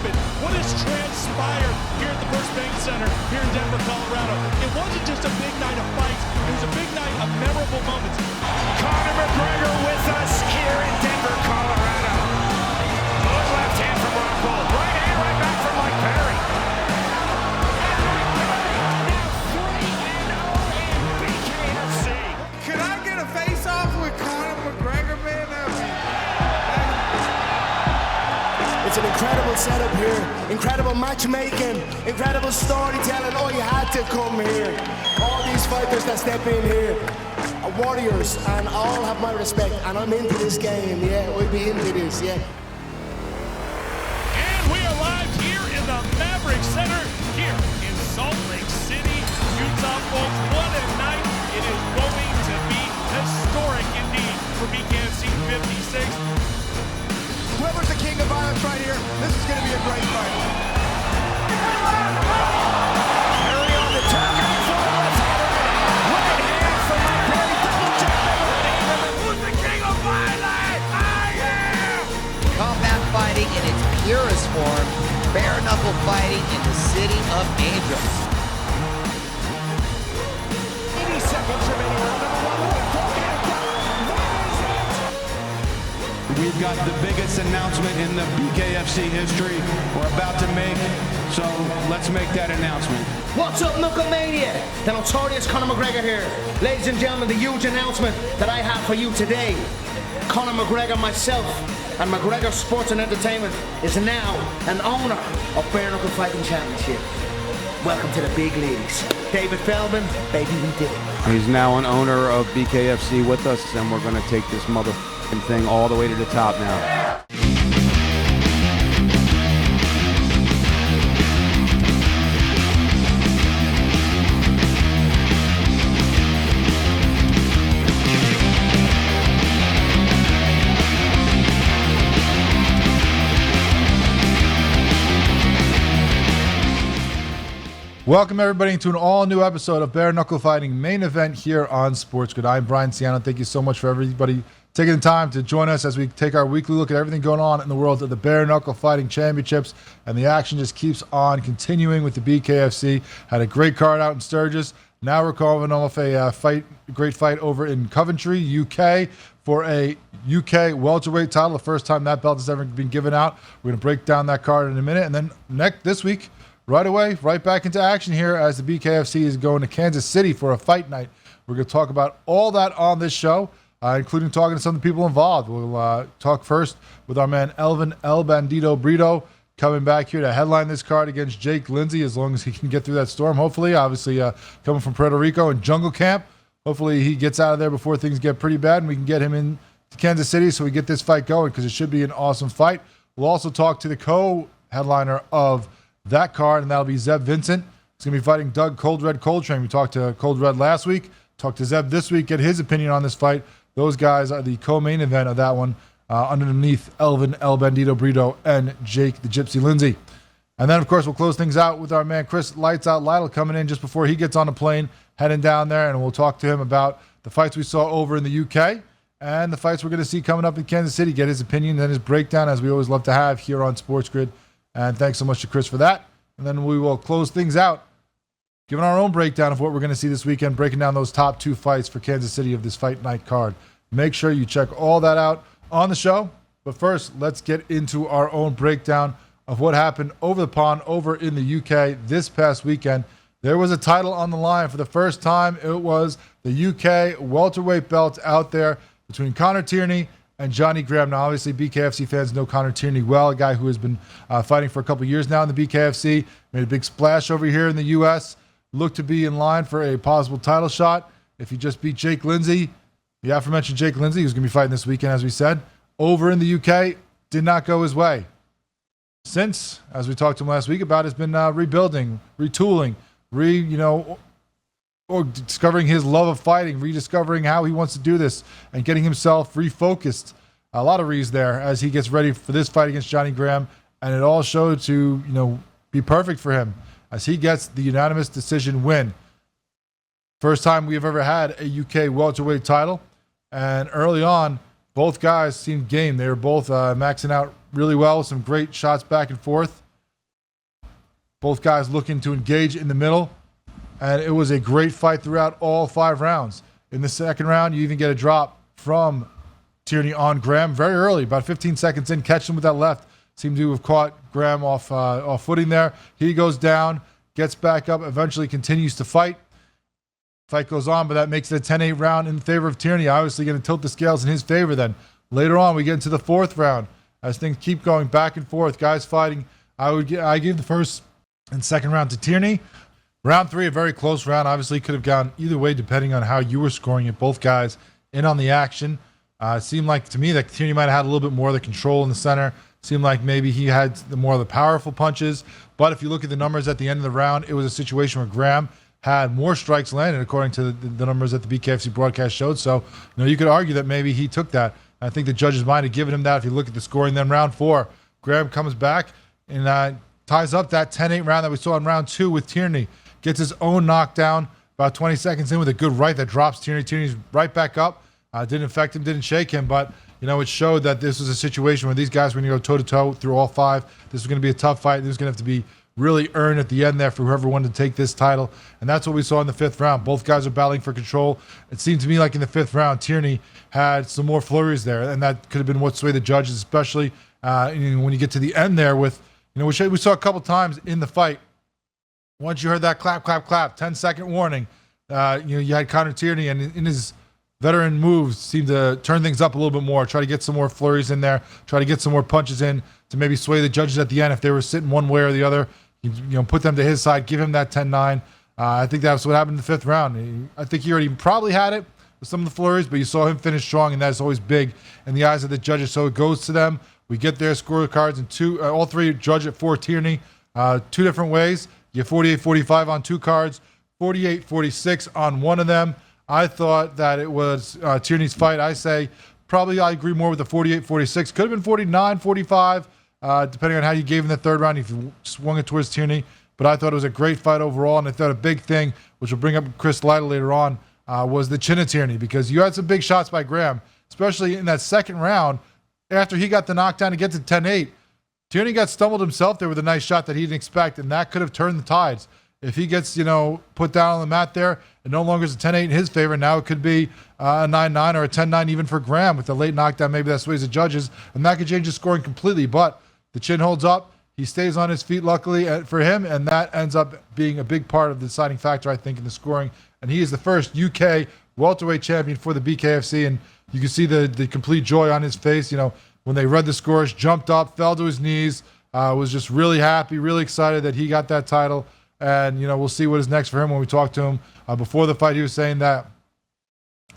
happened? What has transpired here at the First Bank Center here in Denver, Colorado? It wasn't just a big night of fights. It was a big night of memorable moments. Conor McGregor with us here in Denver, Colorado. Good left hand from Rockhold. Right hand right back from Mike Perry. Now 3-0 in BKFC. Could I get a face-off with Conor McGregor, man? It's an incredible setup here, incredible matchmaking, incredible storytelling. Oh, you had to come here. All these fighters that step in here are warriors, and all have my respect. And I'm into this game, yeah. We'll be into this, yeah. And we are live here in the Maverick Center here in Salt Lake City, Utah, folks. What a night. It is going to be historic indeed for BKFC 56. Whoever's the king of violence right here, this is going to be a great fight. Perry on the turn, coming for the left hand. Right hand from Mike Perry, double jab. Who's the king of violence? I am! Combat fighting in its purest form, bare knuckle fighting in the city of angels. 80 seconds remaining. We've got the biggest announcement in the BKFC history we're about to make, so let's make that announcement. What's up, Knuckle Mania? The notorious Conor McGregor here. Ladies and gentlemen, the huge announcement that I have for you today. Conor McGregor, myself, and McGregor Sports and Entertainment is now an owner of Bare Knuckle Fighting Championship. Welcome to the big leagues. David Feldman, baby, we did it. He's now an owner of BKFC with us, and we're going to take this thing all the way to the top now. Welcome everybody to an all-new episode of Bare Knuckle Fighting main event here on SportsGrid. I'm Brian Ciano. Thank you so much for everybody taking the time to join us as we take our weekly look at everything going on in the world of the Bare Knuckle Fighting Championships. And the action just keeps on continuing with the BKFC. Had a great card out in Sturgis. Now we're calling off a great fight over in Coventry, UK, for a UK welterweight title. The first time that belt has ever been given out. We're going to break down that card in a minute. And then this week, right away, right back into action here as the BKFC is going to Kansas City for a fight night. We're going to talk about all that on this show, including talking to some of the people involved. We'll talk first with our man Elvin El Bandito Brito, coming back here to headline this card against Jake Lindsay, as long as he can get through that storm, hopefully. Obviously, coming from Puerto Rico and Jungle Camp. Hopefully he gets out of there before things get pretty bad, and we can get him in to Kansas City so we get this fight going, because it should be an awesome fight. We'll also talk to the co-headliner of that card, and that'll be Zeb Vincent. He's going to be fighting Doug Cold Red Coltrane. We talked to Cold Red last week, talked to Zeb this week, get his opinion on this fight. Those guys are the co-main event of that one, underneath Elvin El Bandito Brito and Jake the Gypsy Lindsay. And then, of course, we'll close things out with our man Chris Lights Out Lytle coming in just before he gets on the plane, heading down there, and we'll talk to him about the fights we saw over in the UK and the fights we're going to see coming up in Kansas City, get his opinion and his breakdown, as we always love to have here on SportsGrid. And thanks so much to Chris for that. And then we will close things out, giving our own breakdown of what we're going to see this weekend, breaking down those top two fights for Kansas City of this fight night card. Make sure you check all that out on the show. But first, let's get into our own breakdown of what happened over the pond over in the UK this past weekend. There was a title on the line for the first time. It was the UK welterweight belt out there between Connor Tierney and Johnny Graham. Now, obviously, BKFC fans know Connor Tierney well, a guy who has been fighting for a couple years now in the BKFC, made a big splash over here in the U.S., looked to be in line for a possible title shot if he just beat Jake Lindsay. The aforementioned Jake Lindsay, who's going to be fighting this weekend, as we said, over in the UK, did not go his way. Since, as we talked to him last week about, has been rebuilding, retooling, or discovering his love of fighting, rediscovering how he wants to do this, and getting himself refocused. A lot of reasons there as he gets ready for this fight against Johnny Graham, and it all showed to be perfect for him as he gets the unanimous decision win. First time we've ever had a UK welterweight title, and early on, both guys seemed game. They were both maxing out really well, some great shots back and forth. Both guys looking to engage in the middle. And it was a great fight throughout all 5 rounds. In the second round, you even get a drop from Tierney on Graham very early, about 15 seconds in, catch him with that left. Seemed to have caught Graham off footing there. He goes down, gets back up, eventually continues to fight. Fight goes on, but that makes it a 10-8 round in favor of Tierney. Obviously going to tilt the scales in his favor then. Later on, we get into the 4th round. As things keep going back and forth, guys fighting. I give the first and second round to Tierney. Round 3, a very close round. Obviously, could have gone either way depending on how you were scoring it. Both guys in on the action. It seemed like to me that Tierney might have had a little bit more of the control in the center. Seemed like maybe he had more of the powerful punches. But if you look at the numbers at the end of the round, it was a situation where Graham had more strikes landed according to the numbers that the BKFC broadcast showed. So, you could argue that maybe he took that. I think the judges might have given him that if you look at the scoring. Then round 4, Graham comes back and ties up that 10-8 round that we saw in round 2 with Tierney. Gets his own knockdown about 20 seconds in with a good right that drops Tierney. Tierney's right back up. Didn't affect him, didn't shake him, but it showed that this was a situation where these guys were going to go toe-to-toe through all 5. This was going to be a tough fight. This was going to have to be really earned at the end there for whoever wanted to take this title. And that's what we saw in the 5th round. Both guys are battling for control. It seemed to me like in the 5th round, Tierney had some more flurries there, and that could have been what swayed the judges, especially when you get to the end there with, which we saw a couple times in the fight. Once you heard that clap, clap, clap, 10-second warning, you had Connor Tierney, and in his veteran moves, seemed to turn things up a little bit more, try to get some more flurries in there, try to get some more punches in to maybe sway the judges at the end if they were sitting one way or the other. Put them to his side, give him that 10-9. I think that's what happened in the 5th round. I think he already probably had it with some of the flurries, but you saw him finish strong, and that's always big in the eyes of the judges. So it goes to them. We get their scorecards, and all 3 judge it for Tierney 2 different ways. You get 48-45 on 2 cards, 48-46 on one of them. I thought that it was Tierney's fight. I agree more with the 48-46. Could have been 49-45, depending on how you gave him the 3rd round if you swung it towards Tierney. But I thought it was a great fight overall, and I thought a big thing, which will bring up Chris Lytle later on, was the chin of Tierney, because you had some big shots by Graham, especially in that 2nd round. After he got the knockdown to get to 10-8, Tierney got stumbled himself there with a nice shot that he didn't expect, and that could have turned the tides. If he gets, put down on the mat there, it no longer is a 10-8 in his favor. Now it could be a 9-9 or a 10-9 even for Graham with the late knockdown. Maybe that sways the judges, and that could change his scoring completely. But the chin holds up. He stays on his feet, luckily for him, and that ends up being a big part of the deciding factor, I think, in the scoring. And he is the first UK welterweight champion for the BKFC, and you can see the complete joy on his face. When they read the scores, jumped up, fell to his knees, was just really happy, really excited that he got that title. And, we'll see what is next for him. When we talked to him before the fight, he was saying that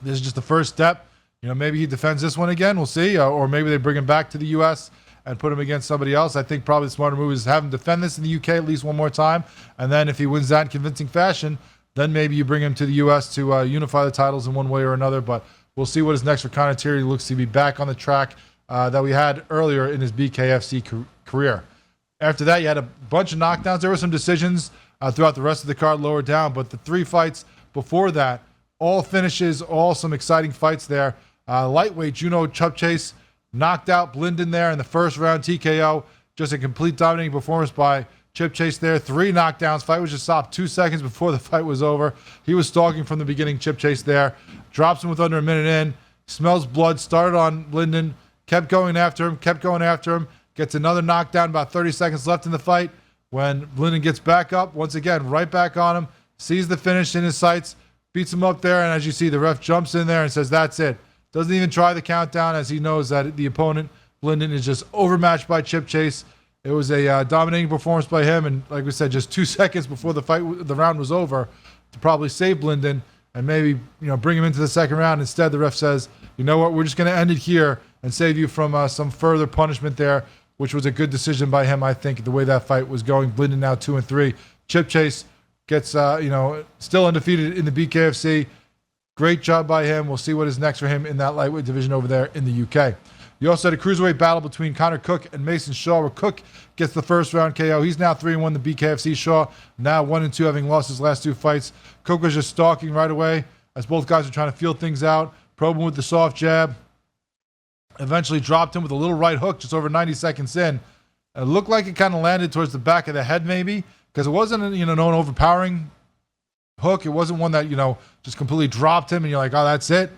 this is just the first step. Maybe he defends this one again. We'll see. Or maybe they bring him back to the U.S. and put him against somebody else. I think probably the smarter move is have him defend this in the UK at least one more time. And then if he wins that in convincing fashion, then maybe you bring him to the U.S. to unify the titles in one way or another. But we'll see what is next for Connor Tierney. He looks to be back on the track that we had earlier in his BKFC career. After that, you had a bunch of knockdowns. There were some decisions throughout the rest of the card lower down, but the 3 fights before that, all finishes, all some exciting fights there. Lightweight Juno Chupchase knocked out Blinden there in the 1st round, TKO. Just a complete dominating performance by Chip Chase there. 3 knockdowns. Fight was just stopped 2 seconds before the fight was over. He was stalking from the beginning, Chip Chase there. Drops him with under a minute in. Smells blood. Started on Blinden. Kept going after him. Gets another knockdown, about 30 seconds left in the fight. When Blinden gets back up, once again, right back on him. Sees the finish in his sights. Beats him up there. And as you see, the ref jumps in there and says, that's it. Doesn't even try the countdown, as he knows that the opponent, Blinden, is just overmatched by Chip Chase. It was a dominating performance by him. And like we said, just 2 seconds before the round was over to probably save Blinden and maybe bring him into the 2nd round. Instead, the ref says, you know what, we're just going to end it here and save you from some further punishment there, which was a good decision by him, I think, the way that fight was going. Blinden now 2-3. Chip Chase gets, still undefeated in the BKFC. Great job by him. We'll see what is next for him in that lightweight division over there in the UK. You also had a cruiserweight battle between Connor Cook and Mason Shaw, where Cook gets the 1st round KO. He's now 3-1 the BKFC. Shaw now 1-2, having lost his last 2 fights. Cook was just stalking right away as both guys are trying to feel things out. Probe him with the soft jab. Eventually dropped him with a little right hook just over 90 seconds in. It looked like it kind of landed towards the back of the head maybe. because it wasn't, no overpowering hook. It wasn't one that, just completely dropped him and you're like, oh, that's it.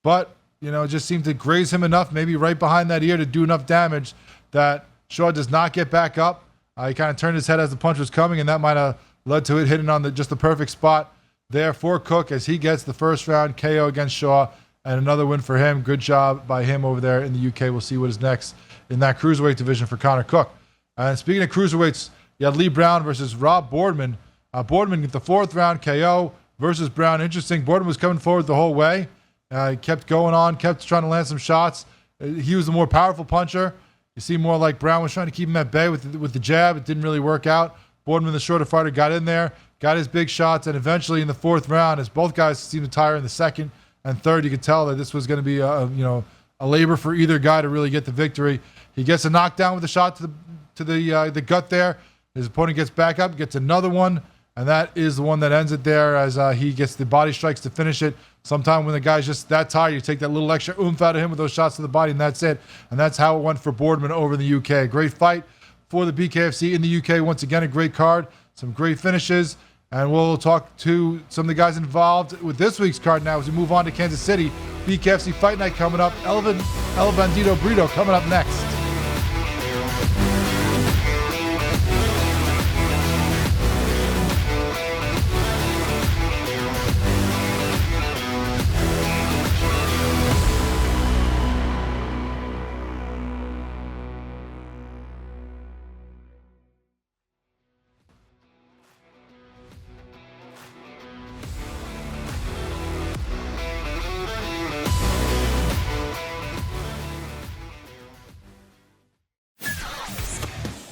But, it just seemed to graze him enough, maybe right behind that ear to do enough damage that Shaw does not get back up. He kind of turned his head as the punch was coming, and that might have led to it hitting on just the perfect spot there for Cook as he gets the first round KO against Shaw, and another win for him. Good job by him over there in the UK. We'll see what is next in that cruiserweight division for Connor Cook. And speaking of cruiserweights, you had Lee Brown versus Rob Boardman. Boardman get the 4th round KO versus Brown. Interesting. Boardman was coming forward the whole way. He kept going on, kept trying to land some shots. He was the more powerful puncher. You see more like Brown was trying to keep him at bay with the jab. It didn't really work out. Boardman, the shorter fighter, got in there, got his big shots, and eventually in the 4th round, as both guys seemed to tire in the 2nd and 3rd, you could tell that this was going to be a labor for either guy to really get the victory. He gets a knockdown with a shot to the gut there. His opponent gets back up, gets another one, and that is the one that ends it there as he gets the body strikes to finish it. Sometime when the guy's just that tired, you take that little extra oomph out of him with those shots to the body, and that's it. And that's how it went for Boardman over in the UK. A great fight for the BKFC in the UK. Once again, a great card, some great finishes. And we'll talk to some of the guys involved with this week's card now as we move on to Kansas City. BKFC Fight Night coming up. El Bandito Brito coming up next.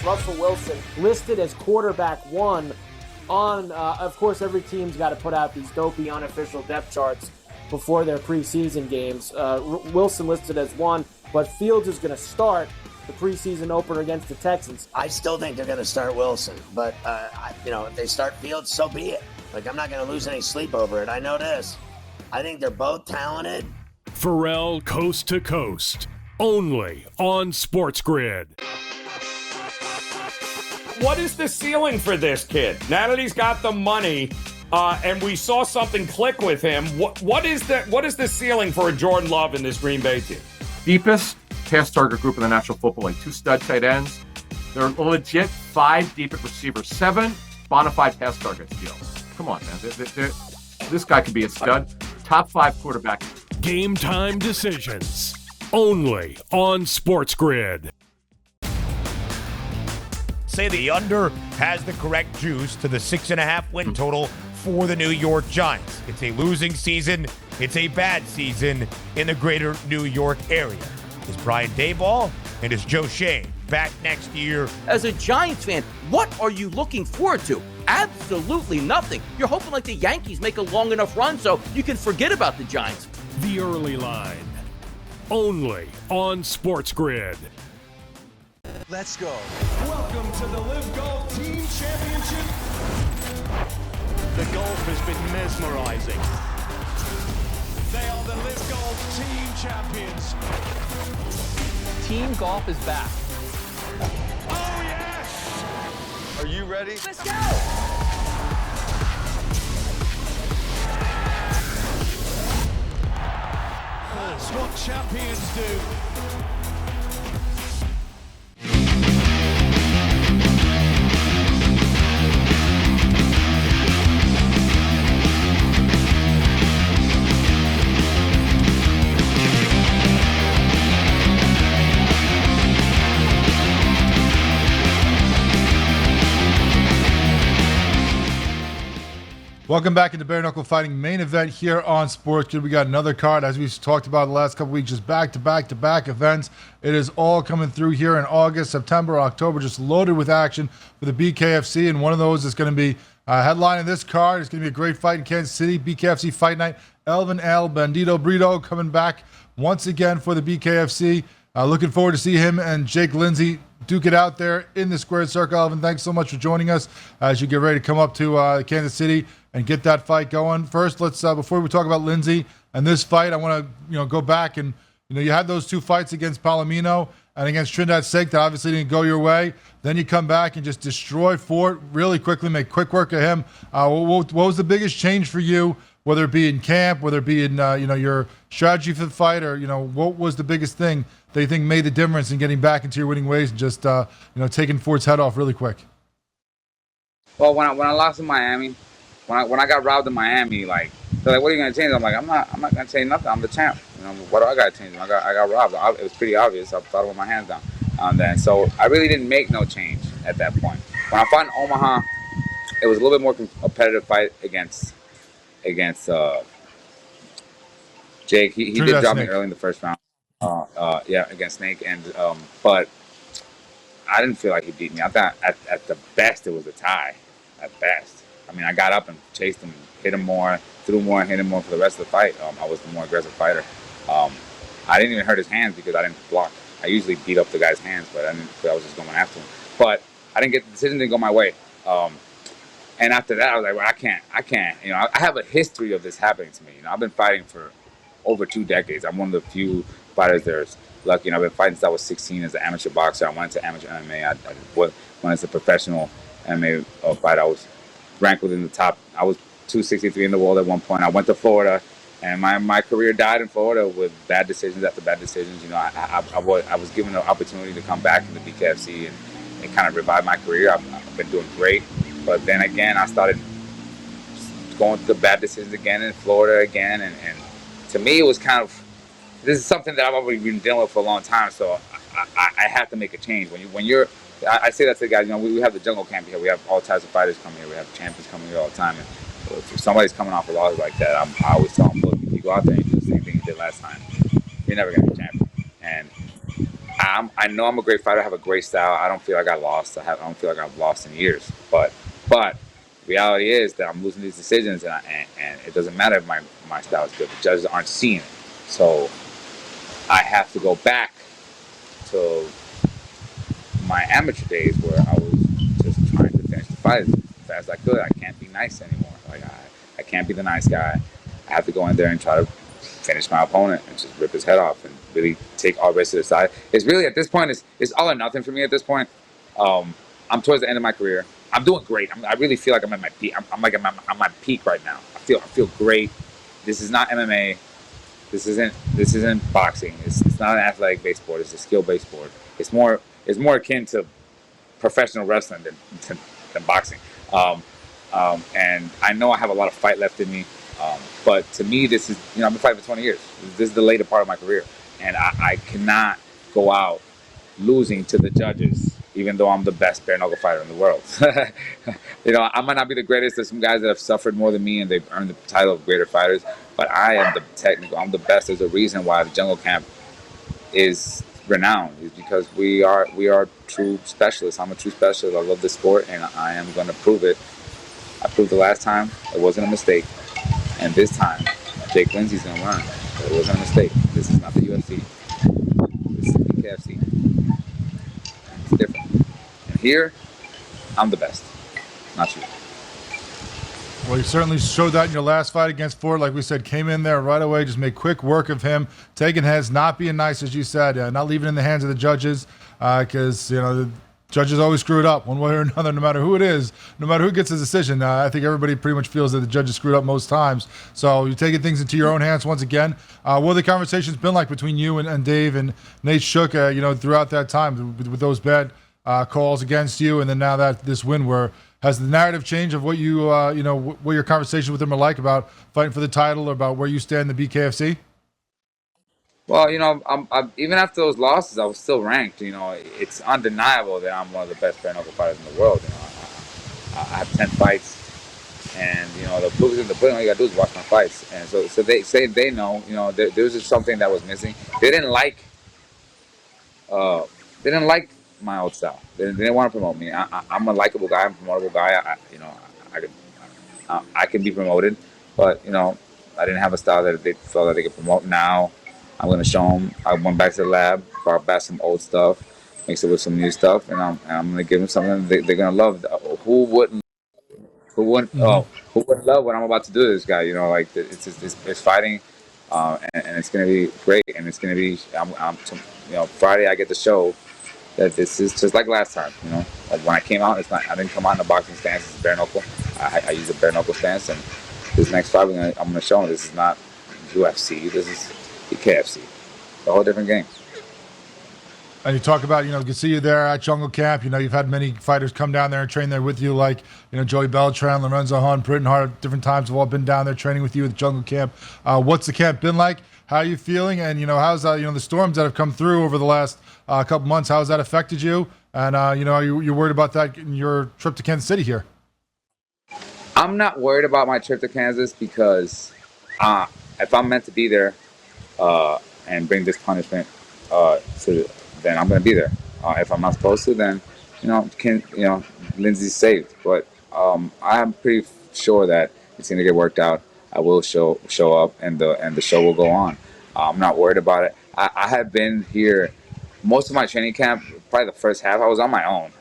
Russell Wilson listed as quarterback 1 on, of course, every team's got to put out these dopey unofficial depth charts before their preseason games. Wilson listed as 1, but Fields is going to start the preseason opener against the Texans. I still think they're going to start Wilson, but, if they start Fields, so be it. I'm not going to lose any sleep over it. I know this. I think they're both talented. Pharrell Coast to Coast, only on SportsGrid. What is the ceiling for this kid? Now that he's got the money, and we saw something click with him, what is the ceiling for a Jordan Love in this Green Bay team? Deepest pass target group in the National Football League, 2 stud tight ends. They're a legit 5 deep at receiver, 7 bona fide pass targets. Come on, man. This guy could be a stud. Top 5 quarterback. Game time decisions, only on SportsGrid. Say the under has the correct juice to the 6.5 win total for the New York Giants. It's a losing season. It's a bad season in the greater New York area. Is Brian Daboll and is Joe Shane back next year? As a Giants fan, what are you looking forward to? Absolutely nothing. You're hoping like the Yankees make a long enough run so you can forget about the Giants. The early line, only on SportsGrid. Let's go. Welcome to the Live Golf Team Championship. The golf has been mesmerizing. They are the Live Golf Team Champions. Team golf is back. Oh, yes! Are you ready? Let's go! That's what champions do. Welcome back into Bare Knuckle Fighting main event here on SportsGrid. We got another card, as we've talked about the last couple weeks, just back-to-back events. It is all coming through here in August, September, October, just loaded with action for the BKFC, and one of those is going to be headlining this card. It's going to be a great fight in Kansas City, BKFC Fight Night. El Bandito Brito coming back once again for the BKFC. Looking forward to see him and Jake Lindsay duke it out there in the squared circle. Elvin, thanks so much for joining us as you get ready to come up to Kansas City and get that fight going. First, let's before we talk about Lindsay and this fight, I want to go back and you had those 2 fights against Palomino, and against Trinidad Sake, that obviously didn't go your way. Then you come back and just destroy Fort really quickly, make quick work of him. What was the biggest change for you, whether it be in camp, whether it be in your strategy for the fight, or what was the biggest thing that you think made the difference in getting back into your winning ways and just taking Fort's head off really quick? Well, when I lost in Miami, when I got robbed in Miami, like they're like, "What are you gonna change?" I'm like, "I'm not gonna change nothing. I'm the champ. What do I gotta change? I got robbed. It was pretty obvious. I fought with my hands down." Then so I really didn't make no change at that point. When I fought in Omaha, it was a little bit more competitive fight against Jake. He did drop me early in the first round. Against Snake, and but I didn't feel like he beat me. I thought at the best it was a tie. At best, I mean, I got up and chased him, hit him more, threw more, and hit him more for the rest of the fight. I was the more aggressive fighter. I didn't even hurt his hands because I didn't block. I usually beat up the guy's hands, but I was just going after him. But I didn't get the decision didn't go my way. And after that, I was like, well, I can't. I have a history of this happening to me. I've been fighting for over 2 decades. I'm one of the few fighters that's lucky. I've been fighting since I was 16 as an amateur boxer. I went into amateur MMA. I went as a professional MMA fighter. I was ranked within the top. I was 263 in the world at one point. I went to Florida, and my career died in Florida with bad decisions after bad decisions. I was given an opportunity to come back into BKFC and kind of revive my career. I've been doing great, but then again, I started going through the bad decisions again in Florida again, and to me, it was kind of, this is something that I've already been dealing with for a long time, so I have to make a change. I say that to the guys, we have the jungle camp here. We have all types of fighters coming here. We have champions coming here all the time. And if somebody's coming off a loss like that, I always tell them, look, if you go out there and do the same thing you did last time, you're never going to be champion. And I know I'm a great fighter. I have a great style. I don't feel like I lost. I don't feel like I've lost in years. But reality is that I'm losing these decisions, and it doesn't matter if my style is good. The judges aren't seeing it. So I have to go back to my amateur days where I was just trying to finish the fight as fast as I could. I can't be nice anymore. Like I can't be the nice guy. I have to go in there and try to finish my opponent and just rip his head off and really take all rest to the side. It's really, at this point, it's all or nothing for me at this point. I'm towards the end of my career. I'm doing great. I really feel like I'm at my peak. I'm my peak right now. I feel great. This is not MMA. This isn't boxing. It's not an athletic-based sport. It's a skill-based sport. It's more akin to professional wrestling than boxing. And I know I have a lot of fight left in me. But to me, this is, I've been fighting for 20 years. This is the later part of my career. And I cannot go out losing to the judges, even though I'm the best bare knuckle fighter in the world. I might not be the greatest. There's some guys that have suffered more than me and they've earned the title of greater fighters, but I'm the best. There's a reason why the jungle camp is renowned, is because we are true specialists. I'm a true specialist. I love this sport and I am going to prove it. I proved the last time it wasn't a mistake. And this time, Jake Lindsey's going to learn that it wasn't a mistake. This is not the UFC. This is the BKFC. It's different. And here, I'm the best. Not you. Well, you certainly showed that in your last fight against Ford. Like we said, came in there right away, just made quick work of him, taking heads, not being nice, as you said, not leaving it in the hands of the judges, because, the judges always screw it up one way or another, no matter who it is, no matter who gets the decision. I think everybody pretty much feels that the judges screwed up most times. So you're taking things into your own hands once again. What have the conversations been like between you and Dave and Nate Shook, throughout that time with those bad calls against you, and then now that this win, where has the narrative changed of what you, what your conversations with them are like about fighting for the title or about where you stand in the BKFC? Well, I'm even after those losses, I was still ranked. It's undeniable that I'm one of the best bare knuckle fighters in the world. I have 10 fights, and the proof is in the pudding. All you gotta do is watch my fights. And so they say they know. There was just something that was missing. They didn't like my old style. They didn't want to promote me. I'm a likable guy. I'm a promotable guy. I can be promoted, but I didn't have a style that they felt that they could promote. Now I'm going to show them. I went back to the lab, brought back some old stuff, mixed it with some new stuff, and I'm going to give them something they're going to love. Who wouldn't love what I'm about to do to this guy? It's fighting, and it's going to be great, and it's going to be. Friday I get to show that this is just like last time. Like when I came out, I didn't come out in a boxing stance. It's bare knuckle. I use a bare knuckle stance, and this next fight I'm gonna show them this is not UFC. This is the KFC. It's a whole different game. And you talk about, you can see you there at Jungle Camp. You've had many fighters come down there and train there with you, like, Joey Beltran, Lorenzo Hunt, Britton Hart, at different times have all been down there training with you at Jungle Camp. What's the camp been like? How are you feeling? And, how's the storms that have come through over the last couple months, how has that affected you? And, are you worried about that in your trip to Kansas City here? I'm not worried about my trip to Kansas because if I'm meant to be there and bring this punishment then I'm going to be there. If I'm not supposed to, then Lindsay's saved. But I'm pretty sure that it's going to get worked out. I will show up, and the show will go on. I'm not worried about it. I have been here most of my training camp. Probably the first half, I was on my own.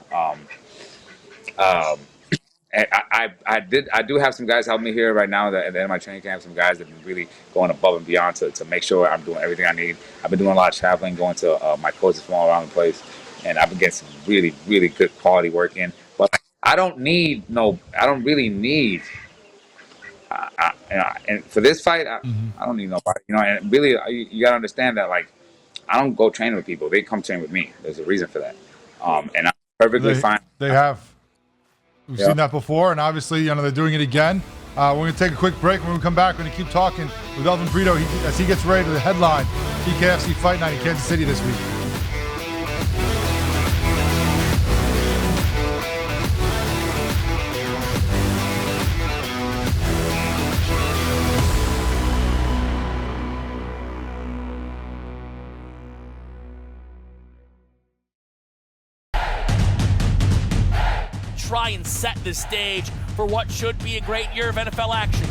And I do have some guys helping me here right now at the end of my training camp. Some guys that have been really going above and beyond to make sure I'm doing everything I need. I've been doing a lot of traveling, going to my coaches from all around the place, and I've been getting some really, really good quality work in. But I don't really need. And for this fight, I don't need nobody. And really, you gotta understand that, like, I don't go training with people. They come train with me. There's a reason for that. And I'm perfectly fine. They have. We've seen that before, and obviously, they're doing it again. We're going to take a quick break. When we come back, we're going to keep talking with Elvin Brito as he gets ready to the headline BKFC Fight Night in Kansas City this week. Try and set the stage for what should be a great year of NFL action.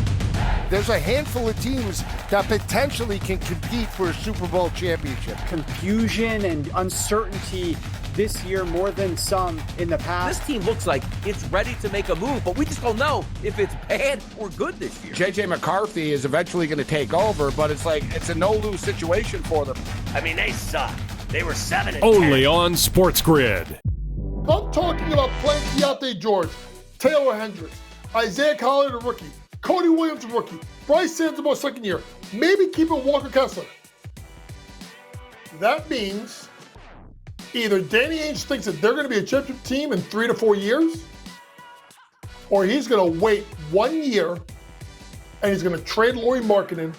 There's a handful of teams that potentially can compete for a Super Bowl championship. Confusion and uncertainty this year more than some in the past. This team looks like it's ready to make a move, but we just don't know if it's bad or good this year. J.J. McCarthy is eventually going to take over, but it's a no-lose situation for them. I mean, they suck. They were 7-10. Only on SportsGrid. I'm talking about playing Keontae George, Taylor Hendricks, Isaiah Collier, the rookie, Cody Williams, the rookie, Bryce Sansamore, second year, maybe keeping Walker Kessler. That means either Danny Ainge thinks that they're going to be a championship team in 3 to 4 years, or he's going to wait 1 year and he's going to trade Lauri Markkanen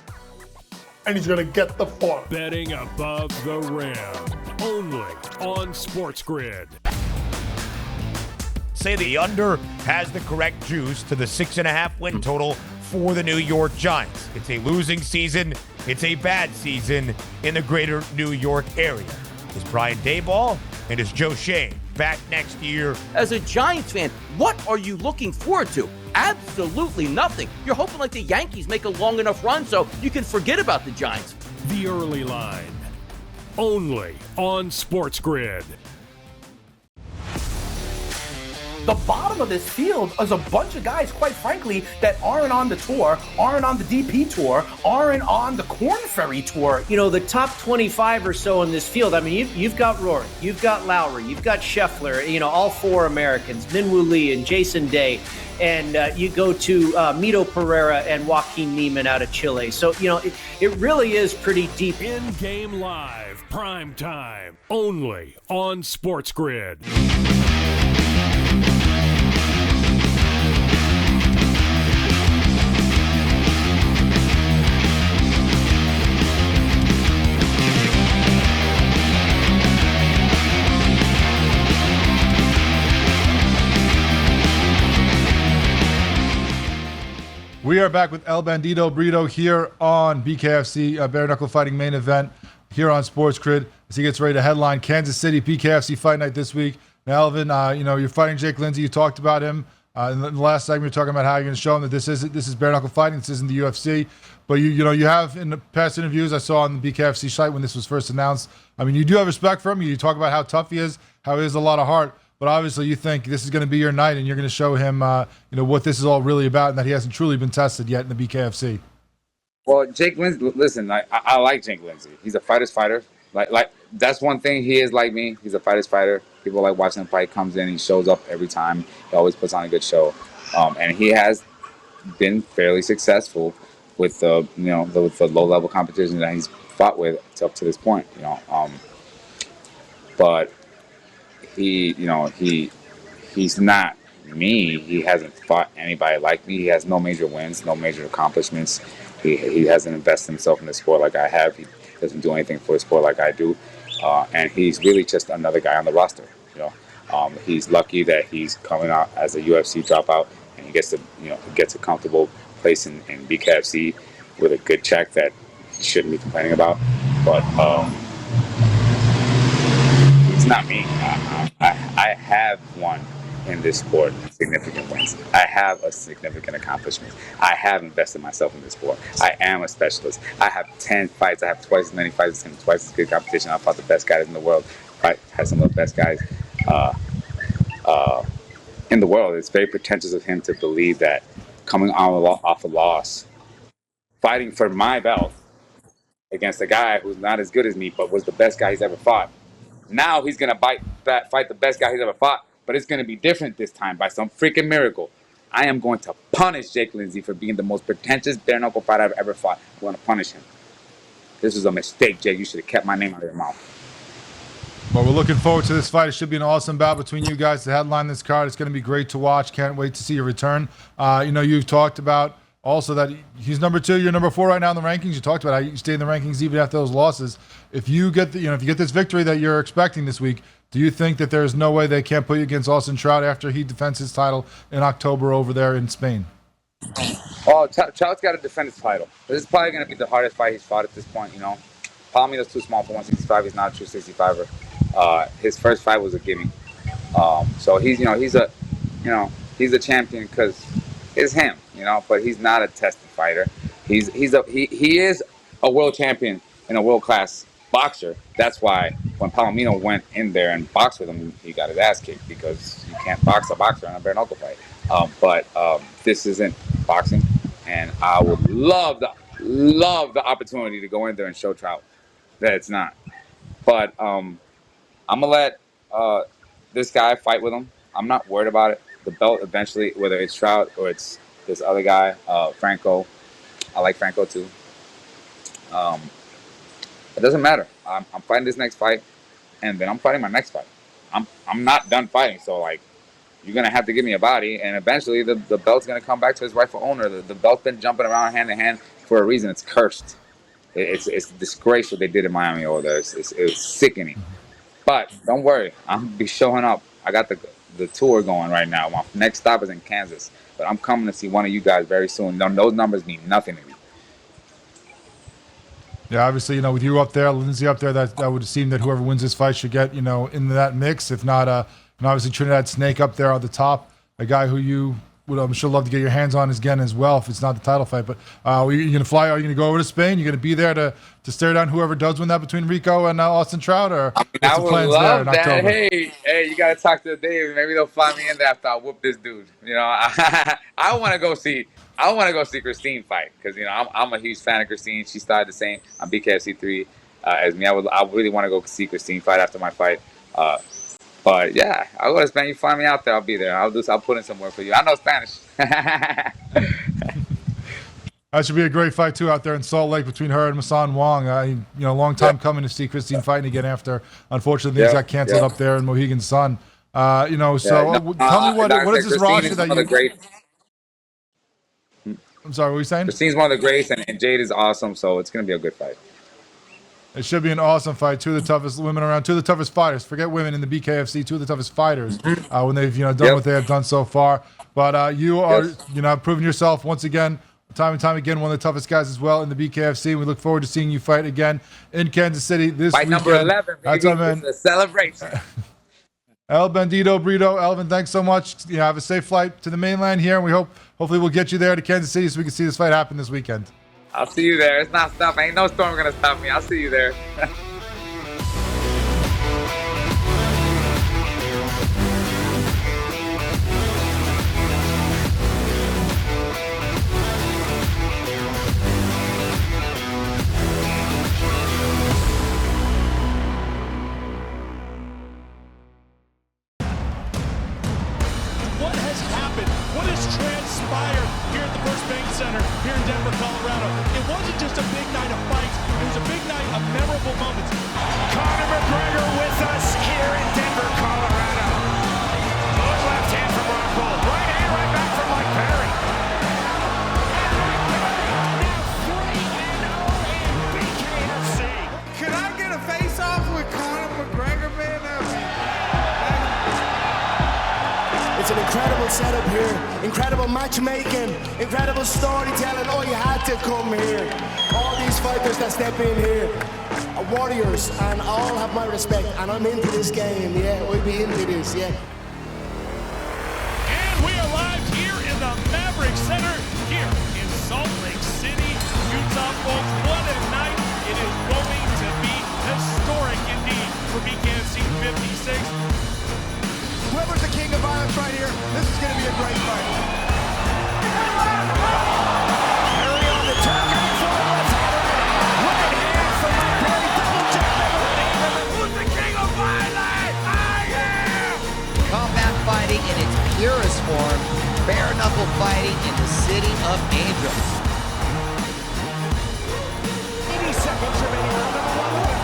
and he's going to get the farm. Betting above the rim. Only on SportsGrid. Say the under has the correct juice to the 6.5 win total for the New York Giants. It's a losing season. It's a bad season in the greater New York area. Is Brian Daboll and is Joe Shane back next year? As a Giants fan, what are you looking forward to? Absolutely nothing. You're hoping like the Yankees make a long enough run so you can forget about the Giants. The early line. Only on SportsGrid. The bottom of this field is a bunch of guys, quite frankly, that aren't on the tour, aren't on the DP tour, aren't on the Korn Ferry tour. The top 25 or so in this field, I mean, you've got Rory, you've got Lowry, you've got Scheffler, all 4 Americans, Minwoo Lee and Jason Day, and you go to Mito Pereira and Joaquin Neiman out of Chile. So, it really is pretty deep. In-game live, prime time, only on SportsGrid. We are back with El Bandito Brito here on BKFC, Bare Knuckle Fighting main event here on SportsGrid as he gets ready to headline Kansas City BKFC Fight Night this week. Now, Elvin, you're fighting Jake Lindsay. You talked about him in the last segment. You're talking about how you're going to show him that this is bare knuckle fighting. This isn't the UFC. But you have in the past interviews I saw on the BKFC site when this was first announced. I mean, you do have respect for him. You talk about how tough he is, how he has a lot of heart. But obviously, you think this is going to be your night, and you're going to show him, what this is all really about, and that he hasn't truly been tested yet in the BKFC. Well, Jake Lindsay, listen, I like Jake Lindsay. He's a fighter's fighter. Like that's one thing. He is like me. He's a fighter's fighter. People like watching him fight. Comes in, he shows up every time. He always puts on a good show, and he has been fairly successful with the with the low level competition that he's fought with up to this point. But he's not me. He hasn't fought anybody like me. He has no major wins, no major accomplishments. He hasn't invested himself in the sport like I have. He doesn't do anything for the sport like I do, and he's really just another guy on the roster. He's lucky that he's coming out as a UFC dropout, and he gets a comfortable place in BKFC with a good check that he shouldn't be complaining about. But it's not me. I have won in this sport significant wins. I have a significant accomplishment. I have invested myself in this sport. I am a specialist. I have 10 fights. I have twice as many fights and twice as good competition. I've fought the best guys in the world. Had some of the best guys in the world. It's very pretentious of him to believe that coming off a loss, fighting for my belt against a guy who's not as good as me but was the best guy he's ever fought. Now he's going to fight the best guy he's ever fought, but it's going to be different this time by some freaking miracle. I am going to punish Jake Lindsay for being the most pretentious bare knuckle fighter I've ever fought. I'm going to punish him. This was a mistake, Jake. You should have kept my name out of your mouth. Well, we're looking forward to this fight. It should be an awesome bout between you guys to headline this card. It's going to be great to watch. Can't wait to see your return. You've talked about also that he's number 2, you're number 4 right now in the rankings. You talked about how you stay in the rankings even after those losses. If you get if you get this victory that you're expecting this week, do you think that there's no way they can't put you against Austin Trout after he defends his title in October over there in Spain? Oh, Trout's got to defend his title. This is probably going to be the hardest fight he's fought at this point. Palomino's too small for 165. He's not a true 65er. His first fight was a gimme. So he's a champion because it's him. But he's not a tested fighter. He is a world champion and a world class boxer. That's why when Palomino went in there and boxed with him, he got his ass kicked because you can't box a boxer in a bare knuckle fight. But this isn't boxing, and I would love the opportunity to go in there and show Trout that it's not. But I'm gonna let this guy fight with him. I'm not worried about it. The belt eventually, whether it's Trout or it's this other guy, Franco. I like Franco too. It doesn't matter. I'm fighting this next fight, and then I'm fighting my next fight. I'm not done fighting, so you're gonna have to give me a body, and eventually the belt's gonna come back to its rightful owner. The belt's been jumping around hand to hand for a reason. It's cursed. It's a disgrace what they did in Miami over there. It's sickening. But don't worry, I'm gonna be showing up. I got the tour going right now. My next stop is in Kansas, but I'm coming to see one of you guys very soon. Those numbers mean nothing to me. Yeah, obviously, with you up there, Lindsay up there, that would seem that whoever wins this fight should get, into that mix. If not, and obviously Trinidad Snake up there on the top, a guy who you would, I'm sure, love to get your hands on again as well if it's not the title fight. But are you going to fly? Are you going to go over to Spain? You're going to be there to stare down whoever does win that between Rico and Austin Trout? Or I would love that. Hey, you got to talk to Dave. Maybe they'll fly me in there after I whoop this dude. I want to go see. I want to go see Christine fight because I'm a huge fan of Christine. She started the same on BKFC 3 as me. I really want to go see Christine fight after my fight. But yeah, I'll go to Spain. You find me out there, I'll be there. I'll put in some work for you. I know Spanish. That should be a great fight too out there in Salt Lake between her and Masan Wong. Long time coming to see Christine fighting again after unfortunately things got canceled up there in Mohegan Sun. Tell me what is this roster that you? I'm sorry, what were you saying? Christine's one of the greats, and Jade is awesome, so it's going to be a good fight. It should be an awesome fight. 2 of the toughest women around, 2 of the toughest fighters. Forget women in the BKFC, 2 of the toughest fighters when they've done what they have done so far. But you are proving yourself once again, time and time again, one of the toughest guys as well in the BKFC. We look forward to seeing you fight again in Kansas City this weekend. Fight number 11, baby. It's a celebration. El Bandito Brito, Elvin, thanks so much. Have a safe flight to the mainland here, and hopefully we'll get you there to Kansas City so we can see this fight happen this weekend. I'll see you there. It's not stopping. Ain't no storm gonna stop me. I'll see you there. Center here in Denver, Colorado. It wasn't just a big night of fights, it was a big night of memorable moments. Conor McGregor with us here in Denver, Colorado. Good left hand from Rockhold. Right hand right back from Mike Perry. Now 3-0 in BKFC. Could I get a face-off with Conor McGregor, man? It's an incredible setup here, incredible matchmaking, incredible storytelling. Oh, you had to come here. All these fighters that step in here are warriors, and all have my respect. And I'm into this game, yeah. I'll be into this, yeah. And we are live here in the Maverick Center, here in Salt Lake City, Utah, folks. What a night! It is going to be historic indeed for BKFC 56. Whoever's the king of violence right here, this is going to be a great fight. Perry on the turn, coming forward, right hand from Mike Perry, double jab. Who's the king of violence? I am! Combat fighting in its purest form, bare knuckle fighting in the city of angels. 80 seconds remaining on number one.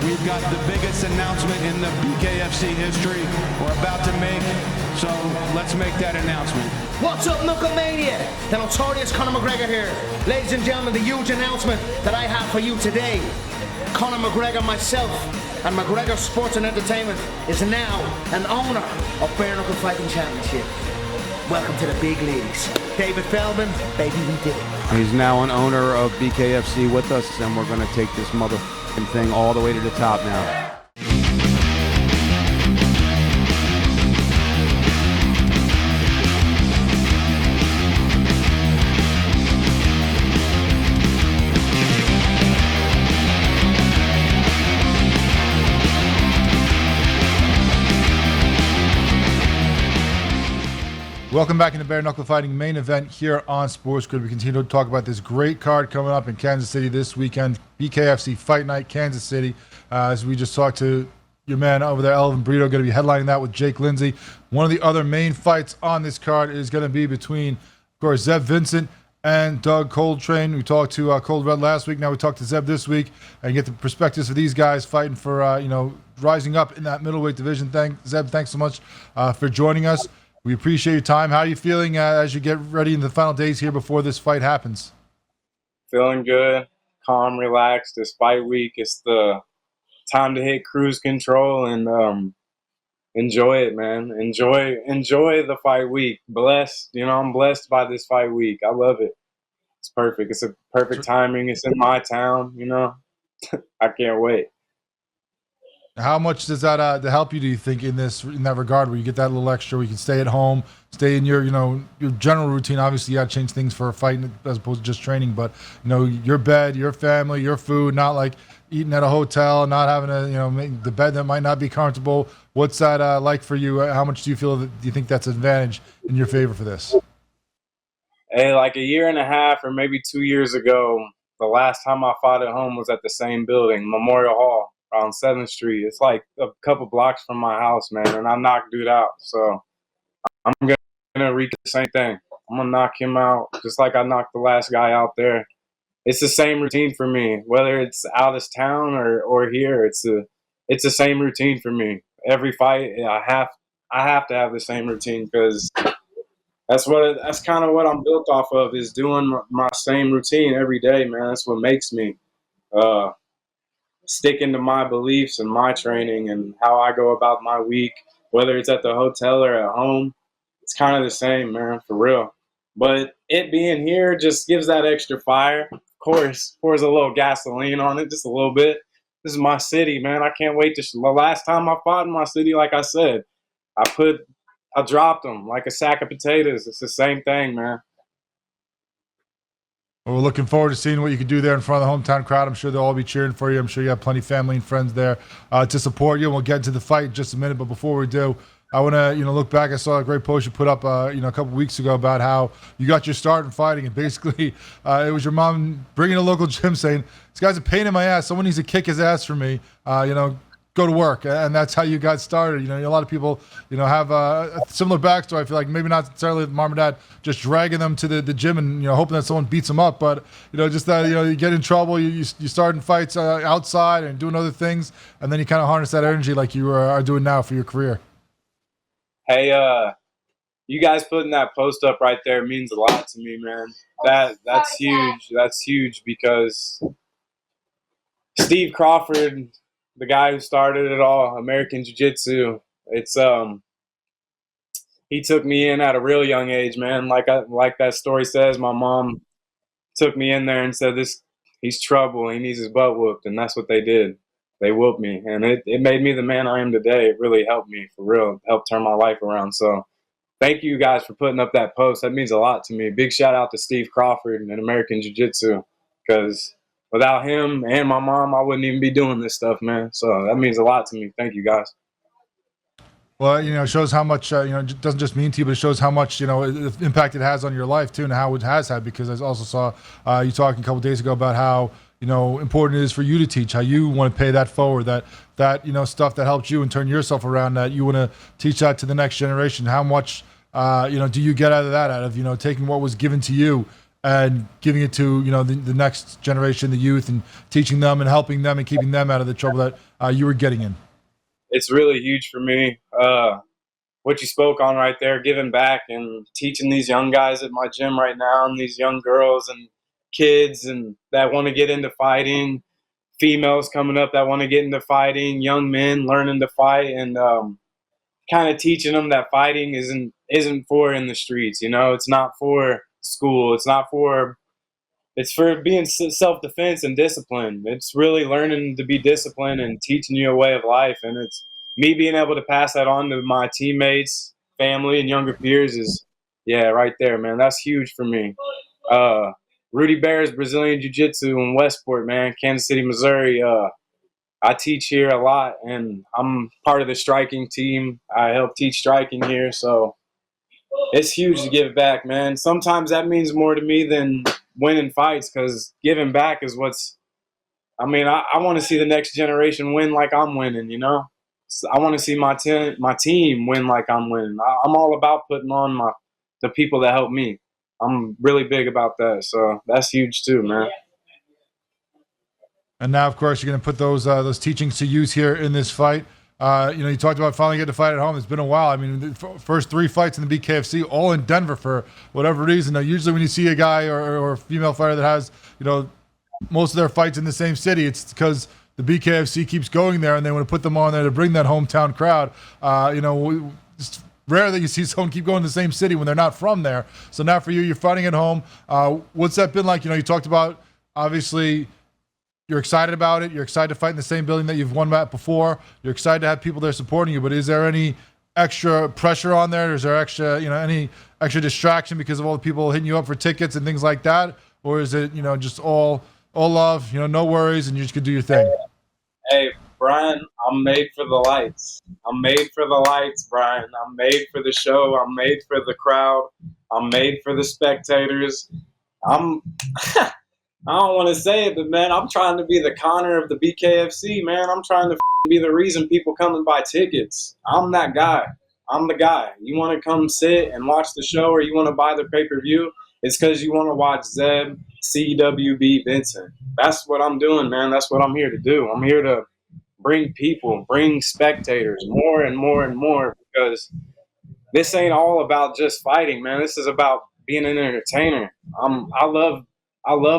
We've got the biggest announcement in the BKFC history we're about to make, so let's make that announcement. What's up, Knuckle Mania? The notorious Conor McGregor here. Ladies and gentlemen, the huge announcement that I have for you today. Conor McGregor, myself, and McGregor Sports and Entertainment is now an owner of Bare Knuckle Fighting Championship. Welcome to the big leagues. David Feldman, baby, we did it. He's now an owner of BKFC with us, and we're going to take this thing all the way to the top now. Welcome back into Bare Knuckle Fighting main event here on SportsGrid. We continue to talk about this great card coming up in Kansas City this weekend. BKFC Fight Night, Kansas City. As we just talked to your man over there, Elvin Brito, going to be headlining that with Jake Lindsay. One of the other main fights on this card is going to be between, of course, Zeb Vincent and Doug Coltrane. We talked to Cold Red last week. Now we talked to Zeb this week and get the perspectives for these guys fighting for, rising up in that middleweight division. Zeb, thanks so much for joining us. We appreciate your time. How are you feeling as you get ready in the final days here before this fight happens? Feeling good, calm, relaxed. This fight week, it's the time to hit cruise control and enjoy it, man. Enjoy the fight week. Blessed, I'm blessed by this fight week. I love it. It's perfect. It's a perfect timing. It's in my town, I can't wait. How much does that to help you, do you think, in that regard, where you get that little extra, where you can stay at home, stay in your your general routine? Obviously, you got to change things for a fight as opposed to just training, but your bed, your family, your food, not like eating at a hotel, not having to make the bed that might not be comfortable. What's that like for you? How much do you think that's an advantage in your favor for this? Hey, like a year and a half or maybe 2 years ago, the last time I fought at home was at the same building, Memorial Hall, on 7th Street. It's like a couple blocks from my house, man, and I knocked dude out. So I'm going to read the same thing. I'm going to knock him out just like I knocked the last guy out there. It's the same routine for me, whether it's out of town or here. It's the same routine for me. Every fight, I have to have the same routine because that's kind of what I'm built off of, is doing my same routine every day, man. That's what makes me sticking to my beliefs and my training and how I go about my week, whether it's at the hotel or at home. It's kind of the same, man, for real. But it being here just gives that extra fire. Of course, pours a little gasoline on it, just a little bit. This is my city, man. I can't wait the last time I fought in my city, like I said, I dropped them like a sack of potatoes. It's the same thing, man. Well, we're looking forward to seeing what you can do there in front of the hometown crowd. I'm sure they'll all be cheering for you. I'm sure you have plenty of family and friends there to support you. We'll get into the fight in just a minute, but before we do, I want to look back. I saw a great post you put up a couple weeks ago about how you got your start in fighting, and basically it was your mom bringing a local gym saying, "This guy's a pain in my ass. Someone needs to kick his ass for me." go to work, and that's how you got started. A lot of people, have a similar backstory. I feel like maybe not necessarily mom and dad just dragging them to the gym and hoping that someone beats them up, but just that you get in trouble, you start in fights outside and doing other things, and then you kind of harness that energy like you are doing now for your career. Hey, you guys putting that post up right there means a lot to me, man. That's huge. That's huge because Steve Crawford, the guy who started it all, American Jiu-Jitsu, he took me in at a real young age, man. Like that story says, my mom took me in there and said, he's trouble. He needs his butt whooped. And that's what they did. They whooped me. And it made me the man I am today. It really helped me, for real. It helped turn my life around. So thank you guys for putting up that post. That means a lot to me. Big shout out to Steve Crawford and American Jiu-Jitsu, because without him and my mom, I wouldn't even be doing this stuff, man. So that means a lot to me. Thank you, guys. Well, it shows how much, it doesn't just mean to you, but it shows how much, impact it has on your life too, and how it has had, because I also saw you talking a couple days ago about how, important it is for you to teach, how you want to pay that forward, that stuff that helped you and turn yourself around, that you want to teach that to the next generation. How much, do you get out of that, out of, taking what was given to you and giving it to, the next generation, the youth, and teaching them and helping them and keeping them out of the trouble that you were getting in? It's really huge for me. What you spoke on right there, giving back and teaching these young guys at my gym right now, and these young girls and kids and that want to get into fighting, females coming up that want to get into fighting, young men learning to fight, and kind of teaching them that fighting isn't for in the streets. It's not for school. It's for being self-defense and discipline. It's really learning to be disciplined and teaching you a way of life. And it's me being able to pass that on to my teammates, family, and younger peers is, right there, man. That's huge for me. Rudy Bear's Brazilian Jiu-Jitsu in Westport, man, Kansas City, Missouri. I teach here a lot, and I'm part of the striking team. I help teach striking here, so it's huge to give back, man. Sometimes that means more to me than winning fights, because giving back is I want to see the next generation win like I'm winning, So I want to see my team win like I'm winning. I'm all about putting on the people that help me. I'm really big about that, so that's huge too, man. And now, of course, you're going to put those teachings to use here in this fight. You talked about finally getting to fight at home. It's been a while. The first 3 fights in the BKFC, all in Denver for whatever reason. Now, usually when you see a guy or a female fighter that has, most of their fights in the same city, it's because the BKFC keeps going there and they want to put them on there to bring that hometown crowd. It's rare that you see someone keep going to the same city when they're not from there. So now for you, you're fighting at home. What's that been like? You talked about, obviously, you're excited about it. You're excited to fight in the same building that you've won at before. You're excited to have people there supporting you. But is there any extra pressure on there? Is there any extra distraction because of all the people hitting you up for tickets and things like that? Or is it, just all love, no worries, and you just could do your thing? Hey, Brian, I'm made for the lights. I'm made for the lights, Brian. I'm made for the show. I'm made for the crowd. I'm made for the spectators. I don't want to say it, but, man, I'm trying to be the Connor of the BKFC, man. I'm trying to be the reason people come and buy tickets. I'm that guy. I'm the guy. You want to come sit and watch the show, or you want to buy the pay-per-view, it's because you want to watch Zeb, CWB, Vincent. That's what I'm doing, man. That's what I'm here to do. I'm here to bring people, bring spectators, more and more and more, because this ain't all about just fighting, man. This is about being an entertainer. I love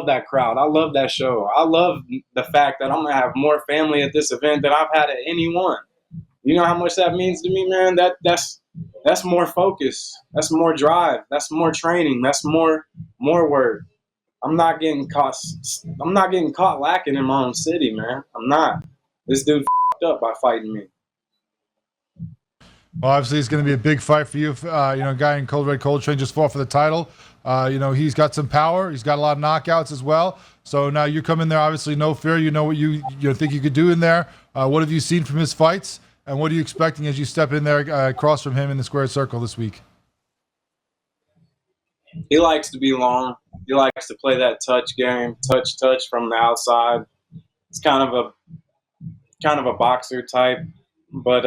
that crowd. I love that show. I love the fact that I'm going to have more family at this event than I've had at any one. You know how much that means to me, man? That's more focus. That's more drive. That's more training. That's more work. I'm not getting caught lacking in my own city, man. I'm not. This dude f***ed up by fighting me. Well, obviously, it's going to be a big fight for you. A guy in Cold Red Cold Train just fought for the title. He's got some power. He's got a lot of knockouts as well. So now you come in there, obviously, no fear. You know what you think you could do in there. What have you seen from his fights? And what are you expecting as you step in there across from him in the square circle this week? He likes to be long. He likes to play that touch game, touch from the outside. It's kind of kind of a boxer type, but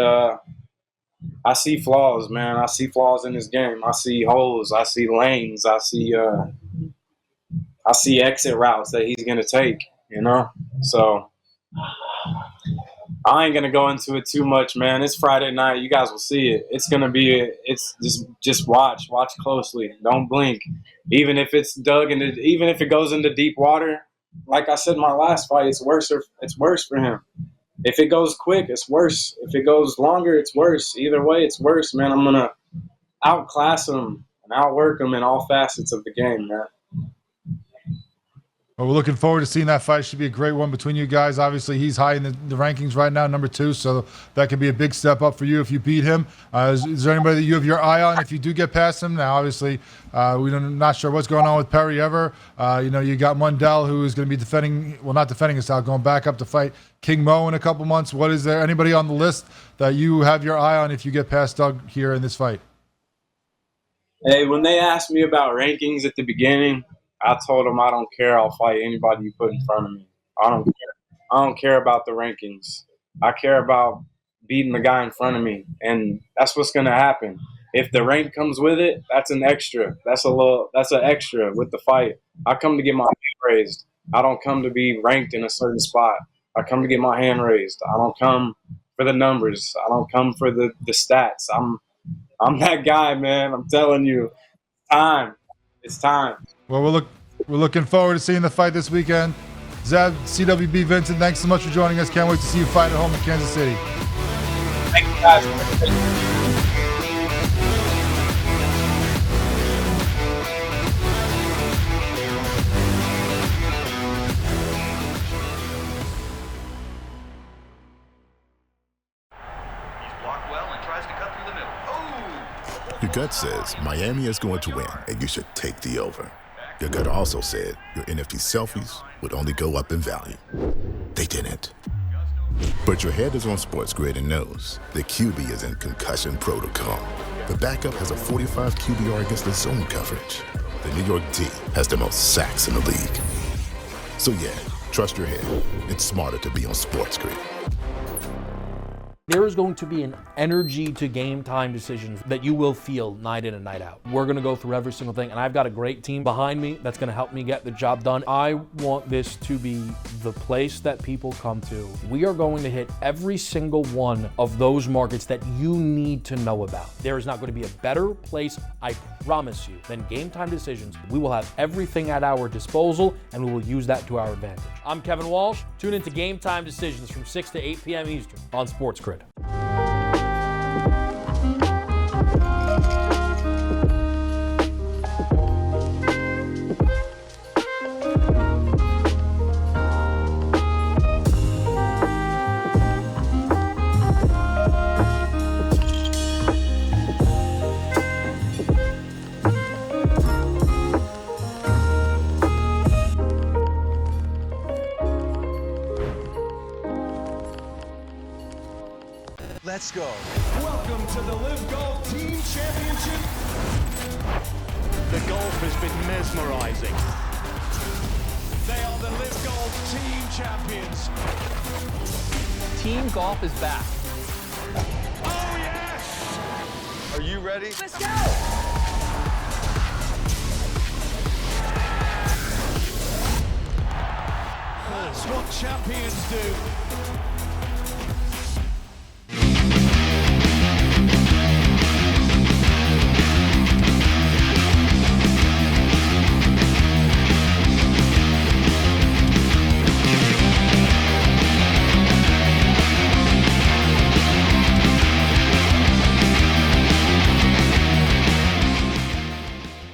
I see flaws, man. I see flaws in his game. I see holes. I see lanes. I see exit routes that he's gonna take. So I ain't gonna go into it too much, man. It's Friday night. You guys will see it. It's gonna be. It's just watch closely. Don't blink. Even if it's even if it goes into deep water, like I said in my last fight, it's worse for him. If it goes quick, it's worse. If it goes longer, it's worse. Either way, it's worse, man. I'm gonna outclass him and outwork him in all facets of the game, man. Well, we're looking forward to seeing that fight. Should be a great one between you guys. Obviously, he's high in the rankings right now, number 2, so that could be a big step up for you if you beat him. Is there anybody that you have your eye on if you do get past him? Now, obviously, we're not sure what's going on with Perry ever. You got Mundell, who is going to be not defending his title, going back up to fight King Mo in a couple months. Is there anybody on the list that you have your eye on if you get past Doug here in this fight? Hey, when they asked me about rankings at the beginning, I told them I don't care. I'll fight anybody you put in front of me. I don't care. I don't care about the rankings. I care about beating the guy in front of me, and that's what's going to happen. If the rank comes with it, that's an extra. That's an extra with the fight. I come to get my hand raised. I don't come to be ranked in a certain spot. I come to get my hand raised. I don't come for the numbers. I don't come for the stats. I'm that guy, man. I'm telling you, it's time. Well, we're looking forward to seeing the fight this weekend. Zeb, CWB Vincent, thanks so much for joining us. Can't wait to see you fight at home in Kansas City. Thank you, guys. Your gut says Miami is going to win, and you should take the over. Your gut also said your NFT selfies would only go up in value. They didn't. But your head is on SportsGrid and knows the QB is in concussion protocol. The backup has a 45 QBR against the zone coverage. The New York D has the most sacks in the league. So yeah, trust your head. It's smarter to be on SportsGrid. There is going to be an energy to game time decisions that you will feel night in and night out. We're going to go through every single thing, and I've got a great team behind me that's going to help me get the job done. I want this to be the place that people come to. We are going to hit every single one of those markets that you need to know about. There is not going to be a better place, I promise you, than Game Time Decisions. We will have everything at our disposal, and we will use that to our advantage. I'm Kevin Walsh. Tune into Game Time Decisions from 6 to 8 p.m. Eastern on SportsGrid. Let's go. Welcome to the Live Golf Team Championship. The golf has been mesmerizing. They are the Live Golf Team Champions. Team golf is back. Oh, yes! Are you ready? Let's go! That's what champions do.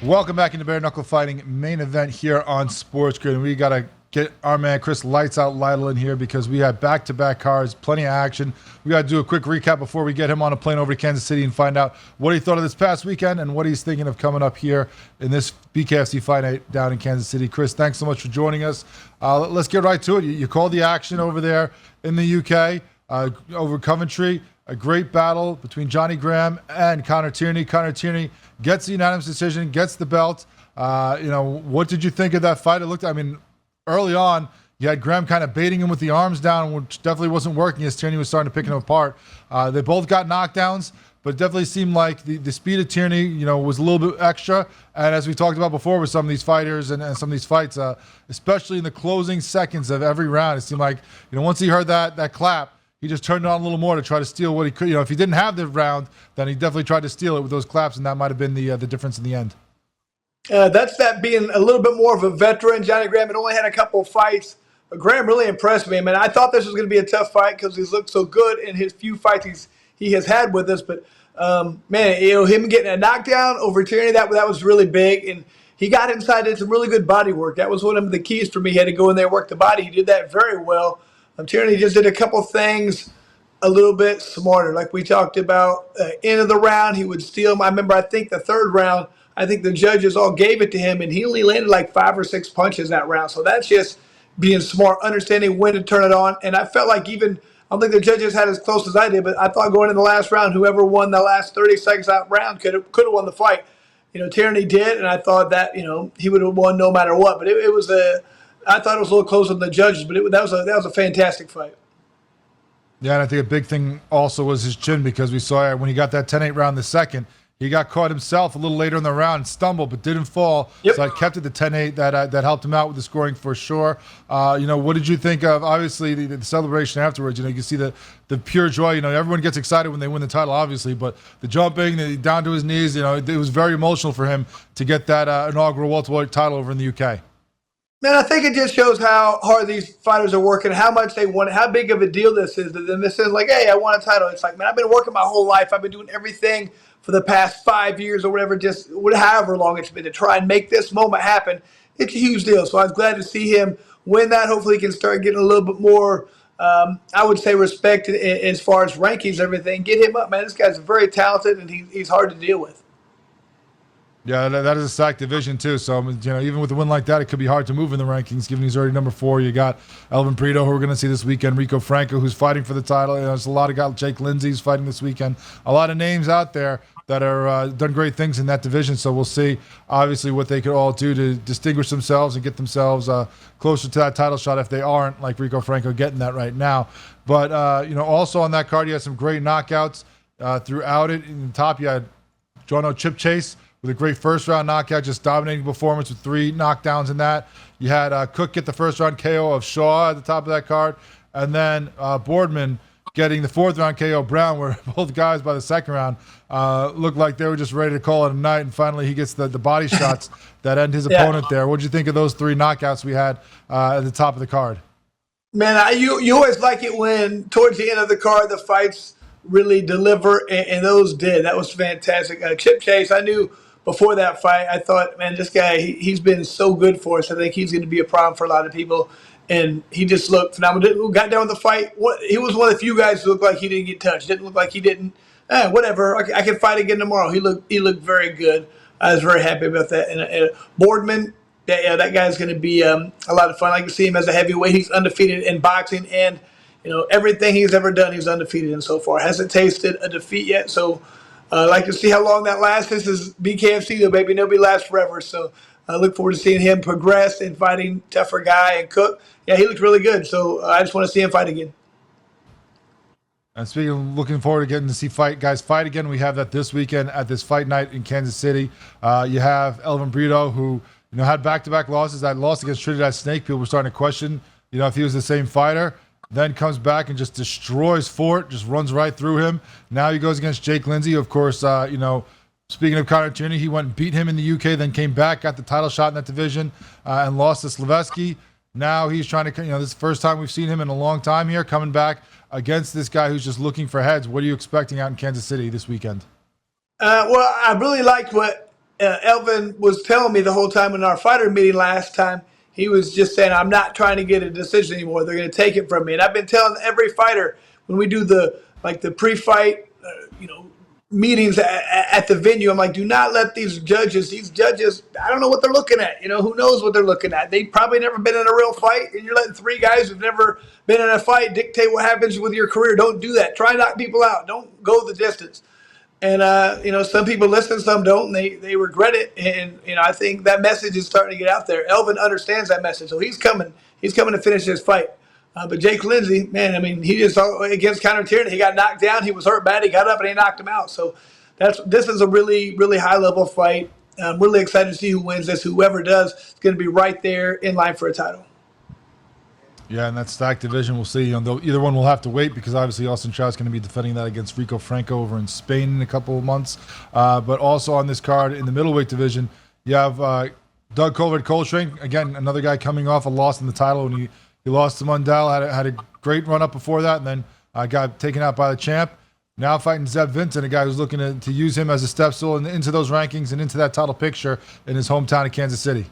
Welcome back into Bare Knuckle Fighting main event here on SportsGrid. And we got to get our man Chris Lights Out Lytle in here because we had back-to-back cards, plenty of action. We got to do a quick recap before we get him on a plane over to Kansas City and find out what he thought of this past weekend and what he's thinking of coming up here in this BKFC Fight Night down in Kansas City. Chris, thanks so much for joining us. Let's get right to it. You called the action over there in the UK, over Coventry. A great battle between Johnny Graham and Connor Tierney. Connor Tierney gets the unanimous decision, gets the belt. What did you think of that fight? Early on, You had Graham kind of baiting him with the arms down, which definitely wasn't working as Tierney was starting to pick him apart. They both got knockdowns, but it definitely seemed like the speed of Tierney, was a little bit extra. And as we talked about before with some of these fighters and some of these fights, especially in the closing seconds of every round, it seemed like, once he heard that clap, he just turned on a little more to try to steal what he could. If he didn't have the round, then he definitely tried to steal it with those claps, and that might have been the difference in the end. That's that being a little bit more of a veteran. Johnny Graham had only had a couple of fights, but Graham really impressed me. I mean, I thought this was going to be a tough fight because he's looked so good in his few fights he has had with us. But, him getting a knockdown over Tierney, that was really big. And he got inside, did some really good body work. That was one of the keys for me. He had to go in there and work the body. He did that very well. Tierney just did a couple things a little bit smarter. Like we talked about, end of the round, he would steal him. I remember, I think the third round, I think the judges all gave it to him, and he only landed like 5 or 6 punches that round. So that's just being smart, understanding when to turn it on. And I felt like I don't think the judges had as close as I did, but I thought going in the last round, whoever won the last 30 seconds of that round could have won the fight. Tierney did, and I thought that, he would have won no matter what. But I thought it was a little closer than the judges, but that was a fantastic fight. Yeah, and I think a big thing also was his chin, because we saw when he got that 10-8 round the second, he got caught himself a little later in the round, stumbled, but didn't fall. Yep. So I kept it to 10-8. That helped him out with the scoring for sure. What did you think of, obviously, the celebration afterwards? You can see the pure joy. Everyone gets excited when they win the title, obviously, but the jumping, down to his knees, it was very emotional for him to get that inaugural welterweight title over in the UK. Man, I think it just shows how hard these fighters are working, how much they want it, how big of a deal this is. And this is like, hey, I won a title. It's like, man, I've been working my whole life. I've been doing everything for the past 5 years or whatever, just however long it's been to try and make this moment happen. It's a huge deal. So I was glad to see him win that. Hopefully he can start getting a little bit more, I would say, respect as far as rankings and everything. Get him up, man. This guy's very talented, and he's hard to deal with. Yeah, that is a stacked division too. So even with a win like that, it could be hard to move in the rankings, given he's already number 4. You got Elvin Brito, who we're going to see this weekend, Rico Franco, who's fighting for the title. There's a lot of guys. Jake Lindsay's fighting this weekend. A lot of names out there that are done great things in that division. So we'll see, obviously, what they could all do to distinguish themselves and get themselves closer to that title shot if they aren't, like Rico Franco, getting that right now. But also on that card, you had some great knockouts throughout it. In the top, you had Jono Chip Chase with a great first-round knockout, just dominating performance with 3 knockdowns in that. You had Cook get the first-round KO of Shaw at the top of that card, and then Boardman getting the 4th-round KO Brown, where both guys by the second round looked like they were just ready to call it a night, and finally he gets the body shots that end his opponent there. What did you think of those 3 knockouts we had at the top of the card? Man, you always like it when towards the end of the card the fights really deliver, and those did. That was fantastic. Chip Chase, I knew before that fight, I thought, man, this guy, he's been so good for us. I think he's going to be a problem for a lot of people. And he just looked phenomenal. Got down with the fight. He was one of the few guys who looked like he didn't get touched. Didn't look like he didn't. Whatever. I can fight again tomorrow. He looked very good. I was very happy about that. And Boardman, that guy's going to be a lot of fun. I can see him as a heavyweight. He's undefeated in boxing, and everything he's ever done, he's undefeated in so far. Hasn't tasted a defeat yet. So I like to see how long that lasts. This is BKFC, though, baby. Nobody lasts forever. So I look forward to seeing him progress and fighting tougher guy and Cook. Yeah, he looked really good. So I just want to see him fight again. And speaking of looking forward to getting to see guys fight again, we have that this weekend at this fight night in Kansas City. You have Elvin Brito, who had back-to-back losses. That loss against Trinidad Snake, people were starting to question, if he was the same fighter. Then comes back and just destroys Fort, just runs right through him. Now he goes against Jake Lindsay. Of course, speaking of Conor Tierney, he went and beat him in the UK, then came back, got the title shot in that division, and lost to Slavetsky. Now he's trying to, this is the first time we've seen him in a long time here, coming back against this guy who's just looking for heads. What are you expecting out in Kansas City this weekend? Well, I really liked what Elvin was telling me the whole time in our fighter meeting last time. He was just saying, I'm not trying to get a decision anymore. They're going to take it from me. And I've been telling every fighter when we do the pre-fight, meetings at the venue, I'm like, do not let these judges, I don't know what they're looking at. Who knows what they're looking at? They probably never been in a real fight, and you're letting 3 guys who've never been in a fight dictate what happens with your career. Don't do that. Try to knock people out. Don't go the distance. And some people listen, some don't, and they regret it. And I think that message is starting to get out there. Elvin understands that message, so he's coming to finish this fight. But Jake Lindsey, man, I mean, he just against Conor Tierney, he got knocked down, he was hurt bad, he got up and he knocked him out. So this is a really, really high level fight. I'm really excited to see who wins this. Whoever does is going to be right there in line for a title. Yeah, and that stacked division, we'll see. Either one will have to wait because obviously Austin Trout's going to be defending that against Rico Franco over in Spain in a couple of months. But also on this card in the middleweight division, you have Doug Coltrane, again, another guy coming off a loss in the title when he lost to Mundell, had a great run up before that, and then got taken out by the champ. Now fighting Zeb Vincent, a guy who's looking to use him as a step stool into those rankings and into that title picture in his hometown of Kansas City.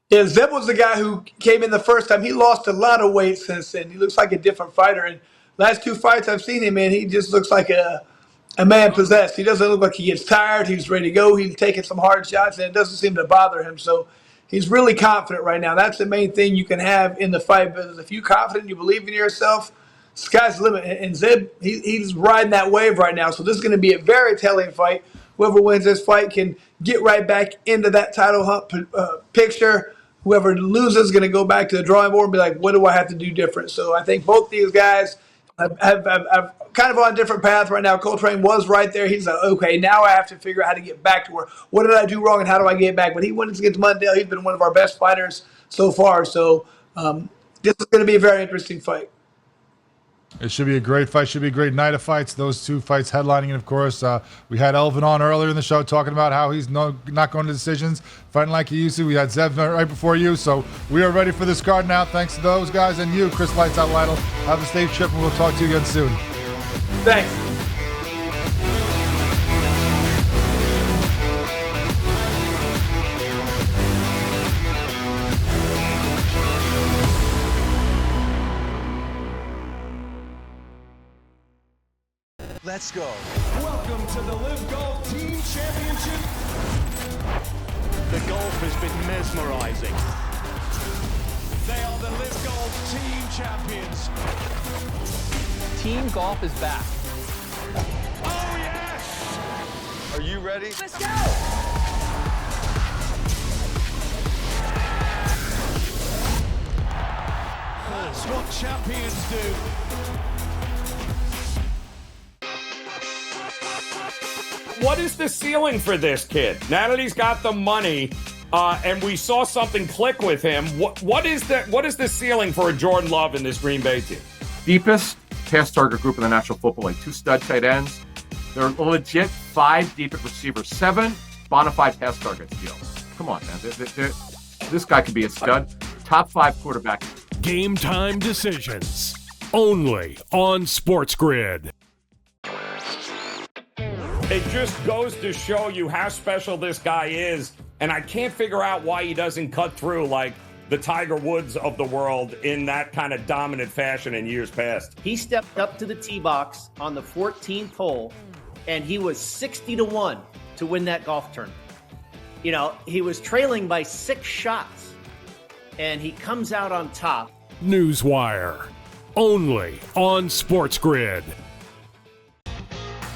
Yeah, Zeb was the guy who came in the first time. He lost a lot of weight since then. He looks like a different fighter. And last two fights I've seen him in, he just looks like a man possessed. He doesn't look like he gets tired. He's ready to go. He's taking some hard shots, and it doesn't seem to bother him. So he's really confident right now. That's the main thing you can have in the fight business. If you're confident, you believe in yourself, sky's the limit. And Zeb, he's riding that wave right now. So this is going to be a very telling fight. Whoever wins this fight can get right back into that title hunt picture. Whoever loses is going to go back to the drawing board and be like, what do I have to do different? So I think both these guys have kind of on a different path right now. Coltrane was right there. He's like, okay, now I have to figure out how to get back to where, what did I do wrong and how do I get back? But he went against Mundell. He's been one of our best fighters so far. So this is going to be a very interesting fight. It should be a great fight. Should be a great night of fights. Those two fights headlining. And, of course, we had Elvin on earlier in the show talking about how he's not going to decisions, fighting like he used to. We had Zev right before you. So we are ready for this card now. Thanks to those guys and you, Chris Lights Out Lytle. Have a safe trip, and we'll talk to you again soon. Thanks. Let's go. Welcome to the Live Golf Team Championship. The golf has been mesmerizing. They are the Live Golf Team Champions. Team golf is back. Oh, yes! Are you ready? Let's go! That's what champions do. What is the ceiling for this kid? Now that he's got the money, and we saw something click with him, what is the ceiling for a Jordan Love in this Green Bay team? Deepest pass target group in the National Football League. 2 stud tight ends. They're legit 5 deep at receivers. 7 bona fide pass targets deals. Come on, man. This guy could be a stud. Top 5 quarterback. Game time decisions. Only on SportsGrid. It just goes to show you how special this guy is, and I can't figure out why he doesn't cut through like the Tiger Woods of the world in that kind of dominant fashion in years past. He stepped up to the tee box on the 14th hole, and he was 60-1 to win that golf tournament. You know, he was trailing by 6 shots, and he comes out on top. Newswire. Only on SportsGrid.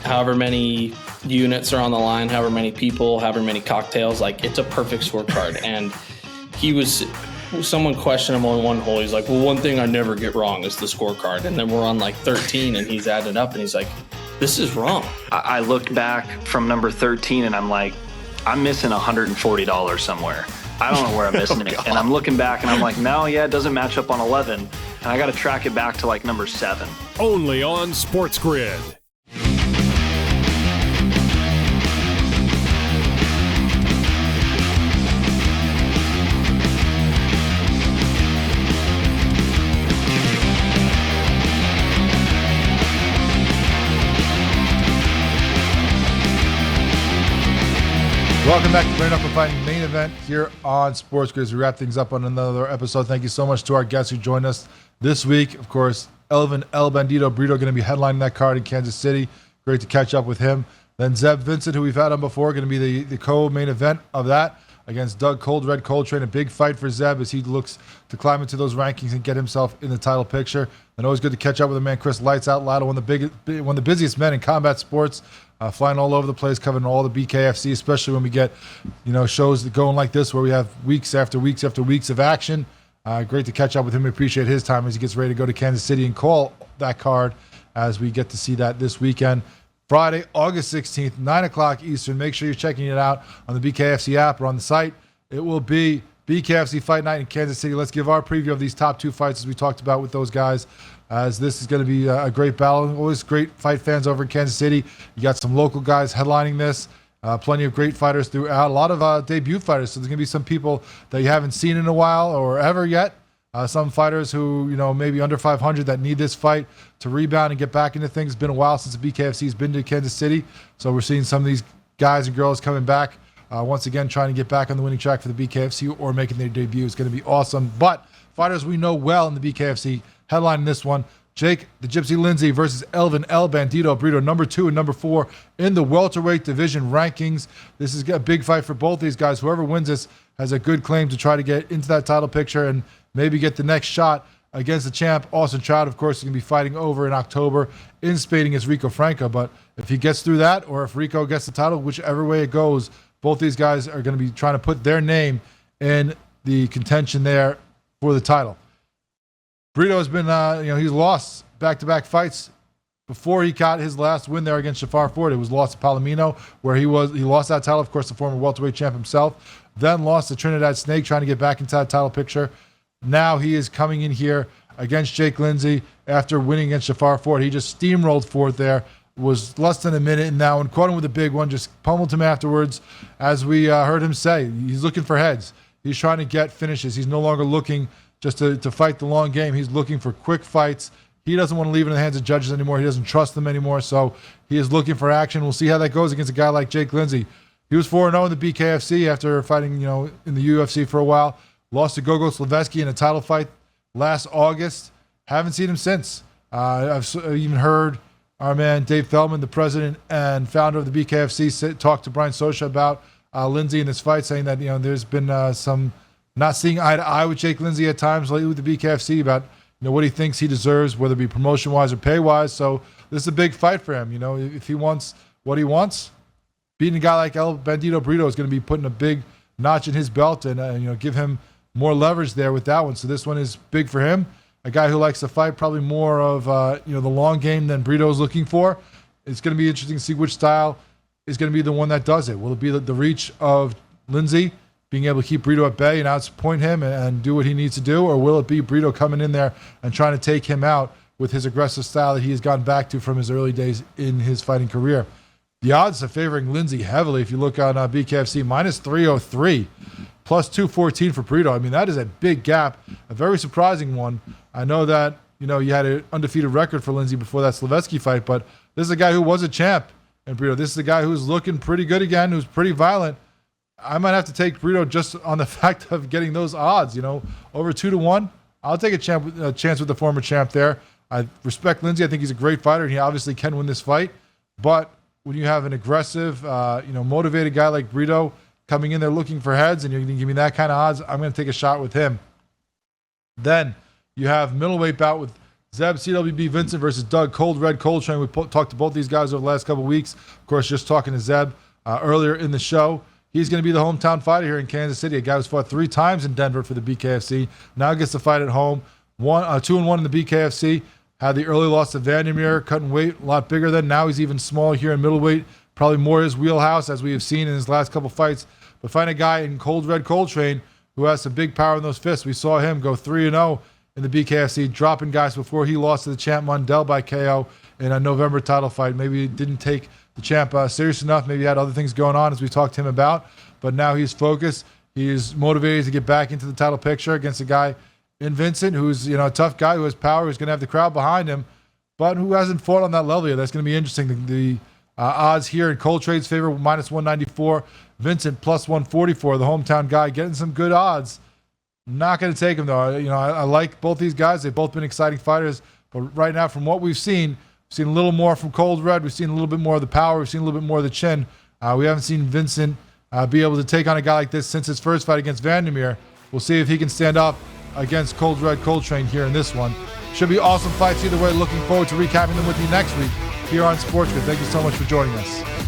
However many units are on the line, however many people, however many cocktails, like it's a perfect scorecard. And someone questioned him on one hole. He's like, well, one thing I never get wrong is the scorecard. And then we're on like 13 and he's added up and he's like, this is wrong. I looked back from number 13 and I'm like, I'm missing $140 somewhere. I don't know where I'm missing it. And I'm looking back and I'm like, no, yeah, it doesn't match up on 11. And I got to track it back to like number 7. Only on SportsGrid. Welcome back to Bare Knuckle Fighting main event here on SportsGrid as we wrap things up on another episode. Thank you so much to our guests who joined us this week. Of course, Elvin El Bandito Brito going to be headlining that card in Kansas City. Great to catch up with him. Then Zeb Vincent, who we've had on before, going to be the co-main event of that. against Doug Cold Red Coltrane. A big fight for Zeb as he looks to climb into those rankings and get himself in the title picture. And always good to catch up with the man, Chris Lights Out Loud, one of the busiest men in combat sports, flying all over the place, covering all the BKFC, especially when we get, shows that going like this where we have weeks after weeks after weeks of action. Great to catch up with him. We appreciate his time as he gets ready to go to Kansas City and call that card as we get to see that this weekend. Friday, August 16th, 9 o'clock Eastern. Make sure you're checking it out on the BKFC app or on the site. It will be BKFC Fight Night in Kansas City. Let's give our preview of these top 2 fights as we talked about with those guys, as this is going to be a great battle. Always great fight fans over in Kansas City. You got some local guys headlining this. Plenty of great fighters throughout. A lot of debut fighters. So there's going to be some people that you haven't seen in a while or ever yet. Some fighters who, maybe under 500 that need this fight to rebound and get back into things. It's been a while since the BKFC's been to Kansas City. So we're seeing some of these guys and girls coming back once again, trying to get back on the winning track for the BKFC or making their debut. It's going to be awesome. But fighters we know well in the BKFC, headlining this one, Jake the Gypsy Lindsay versus Elvin El Bandito Brito, number 2 and number 4 in the welterweight division rankings. This is a big fight for both these guys. Whoever wins this has a good claim to try to get into that title picture and maybe get the next shot against the champ. Austin Trout, of course, is going to be fighting over in October in Spain against Rico Franco. But if he gets through that, or if Rico gets the title, whichever way it goes, both these guys are going to be trying to put their name in the contention there for the title. Brito has been, he's lost back-to-back fights before he got his last win there against Shafar Ford. It was lost to Palomino, where he lost that title, of course, the former welterweight champ himself. Then lost to Trinidad Snake, trying to get back into that title picture. Now he is coming in here against Jake Lindsay after winning against Shafar Ford. He just steamrolled Ford there. Was less than a minute, and now and caught him with a big one, just pummeled him afterwards. As we heard him say, he's looking for heads. He's trying to get finishes. He's no longer looking just to fight the long game. He's looking for quick fights. He doesn't want to leave it in the hands of judges anymore. He doesn't trust them anymore, so he is looking for action. We'll see how that goes against a guy like Jake Lindsay. He was 4-0 in the BKFC after fighting, in the UFC for a while. Lost to Gogo Slaveski in a title fight last August. Haven't seen him since. I've even heard our man Dave Feldman, the president and founder of the BKFC, talk to Brian Sosha about Lindsay in this fight, saying that there's been some not seeing eye to eye with Jake Lindsay at times lately with the BKFC about what he thinks he deserves, whether it be promotion wise or pay wise. So this is a big fight for him. If he wants what he wants, beating a guy like El Bandito Brito is going to be putting a big notch in his belt and give him more leverage there with that one. So this one is big for him. A guy who likes to fight probably more of the long game than Brito's looking for. It's going to be interesting to see which style is going to be the one that does it. Will it be the reach of Lindsay being able to keep Brito at bay and outpoint him and do what he needs to do, or will it be Brito coming in there and trying to take him out with his aggressive style that he has gone back to from his early days in his fighting career? The odds are favoring Lindsay heavily. If you look on BKFC, minus 303, plus 214 for Brito. I mean, that is a big gap, a very surprising one. I know that, you had an undefeated record for Lindsay before that Slaveski fight, but this is a guy who was a champ. And Brito, this is a guy who's looking pretty good again, who's pretty violent. I might have to take Brito just on the fact of getting those odds, over 2-1. I'll take a chance with the former champ there. I respect Lindsay. I think he's a great fighter, and he obviously can win this fight. But when you have an aggressive, motivated guy like Brito coming in there looking for heads, and you're going to give me that kind of odds, I'm going to take a shot with him. Then you have middleweight bout with Zeb CWB Vincent versus Doug Cold Red Coltrane. We talked to both these guys over the last couple of weeks. Of course, just talking to Zeb earlier in the show. He's going to be the hometown fighter here in Kansas City. A guy who's fought 3 times in Denver for the BKFC. Now gets to fight at home. 2-1 in the BKFC. Had the early loss to Vandermeer, cutting weight, a lot bigger than. Now he's even smaller here in middleweight. Probably more his wheelhouse, as we have seen in his last couple fights. But find a guy in Cold Red Coltrane who has some big power in those fists. We saw him go 3-0 in the BKFC, dropping guys before he lost to the champ Mundell by KO in a November title fight. Maybe he didn't take the champ serious enough. Maybe he had other things going on, as we talked to him about. But now he's focused. He is motivated to get back into the title picture against a guy in Vincent, who's a tough guy, who has power, who's going to have the crowd behind him, but who hasn't fought on that level yet. That's going to be interesting. The odds here in Coltrane's favor, minus 194. Vincent, plus 144. The hometown guy getting some good odds. Not going to take him, though. I like both these guys. They've both been exciting fighters. But right now, from what we've seen a little more from Cold Red. We've seen a little bit more of the power. We've seen a little bit more of the chin. We haven't seen Vincent be able to take on a guy like this since his first fight against Vandermeer. We'll see if he can stand up against Cold Red Coltrane here in this one. Should be awesome fights either way. Looking forward to recapping them with you next week here on SportsGrid. Thank you so much for joining us.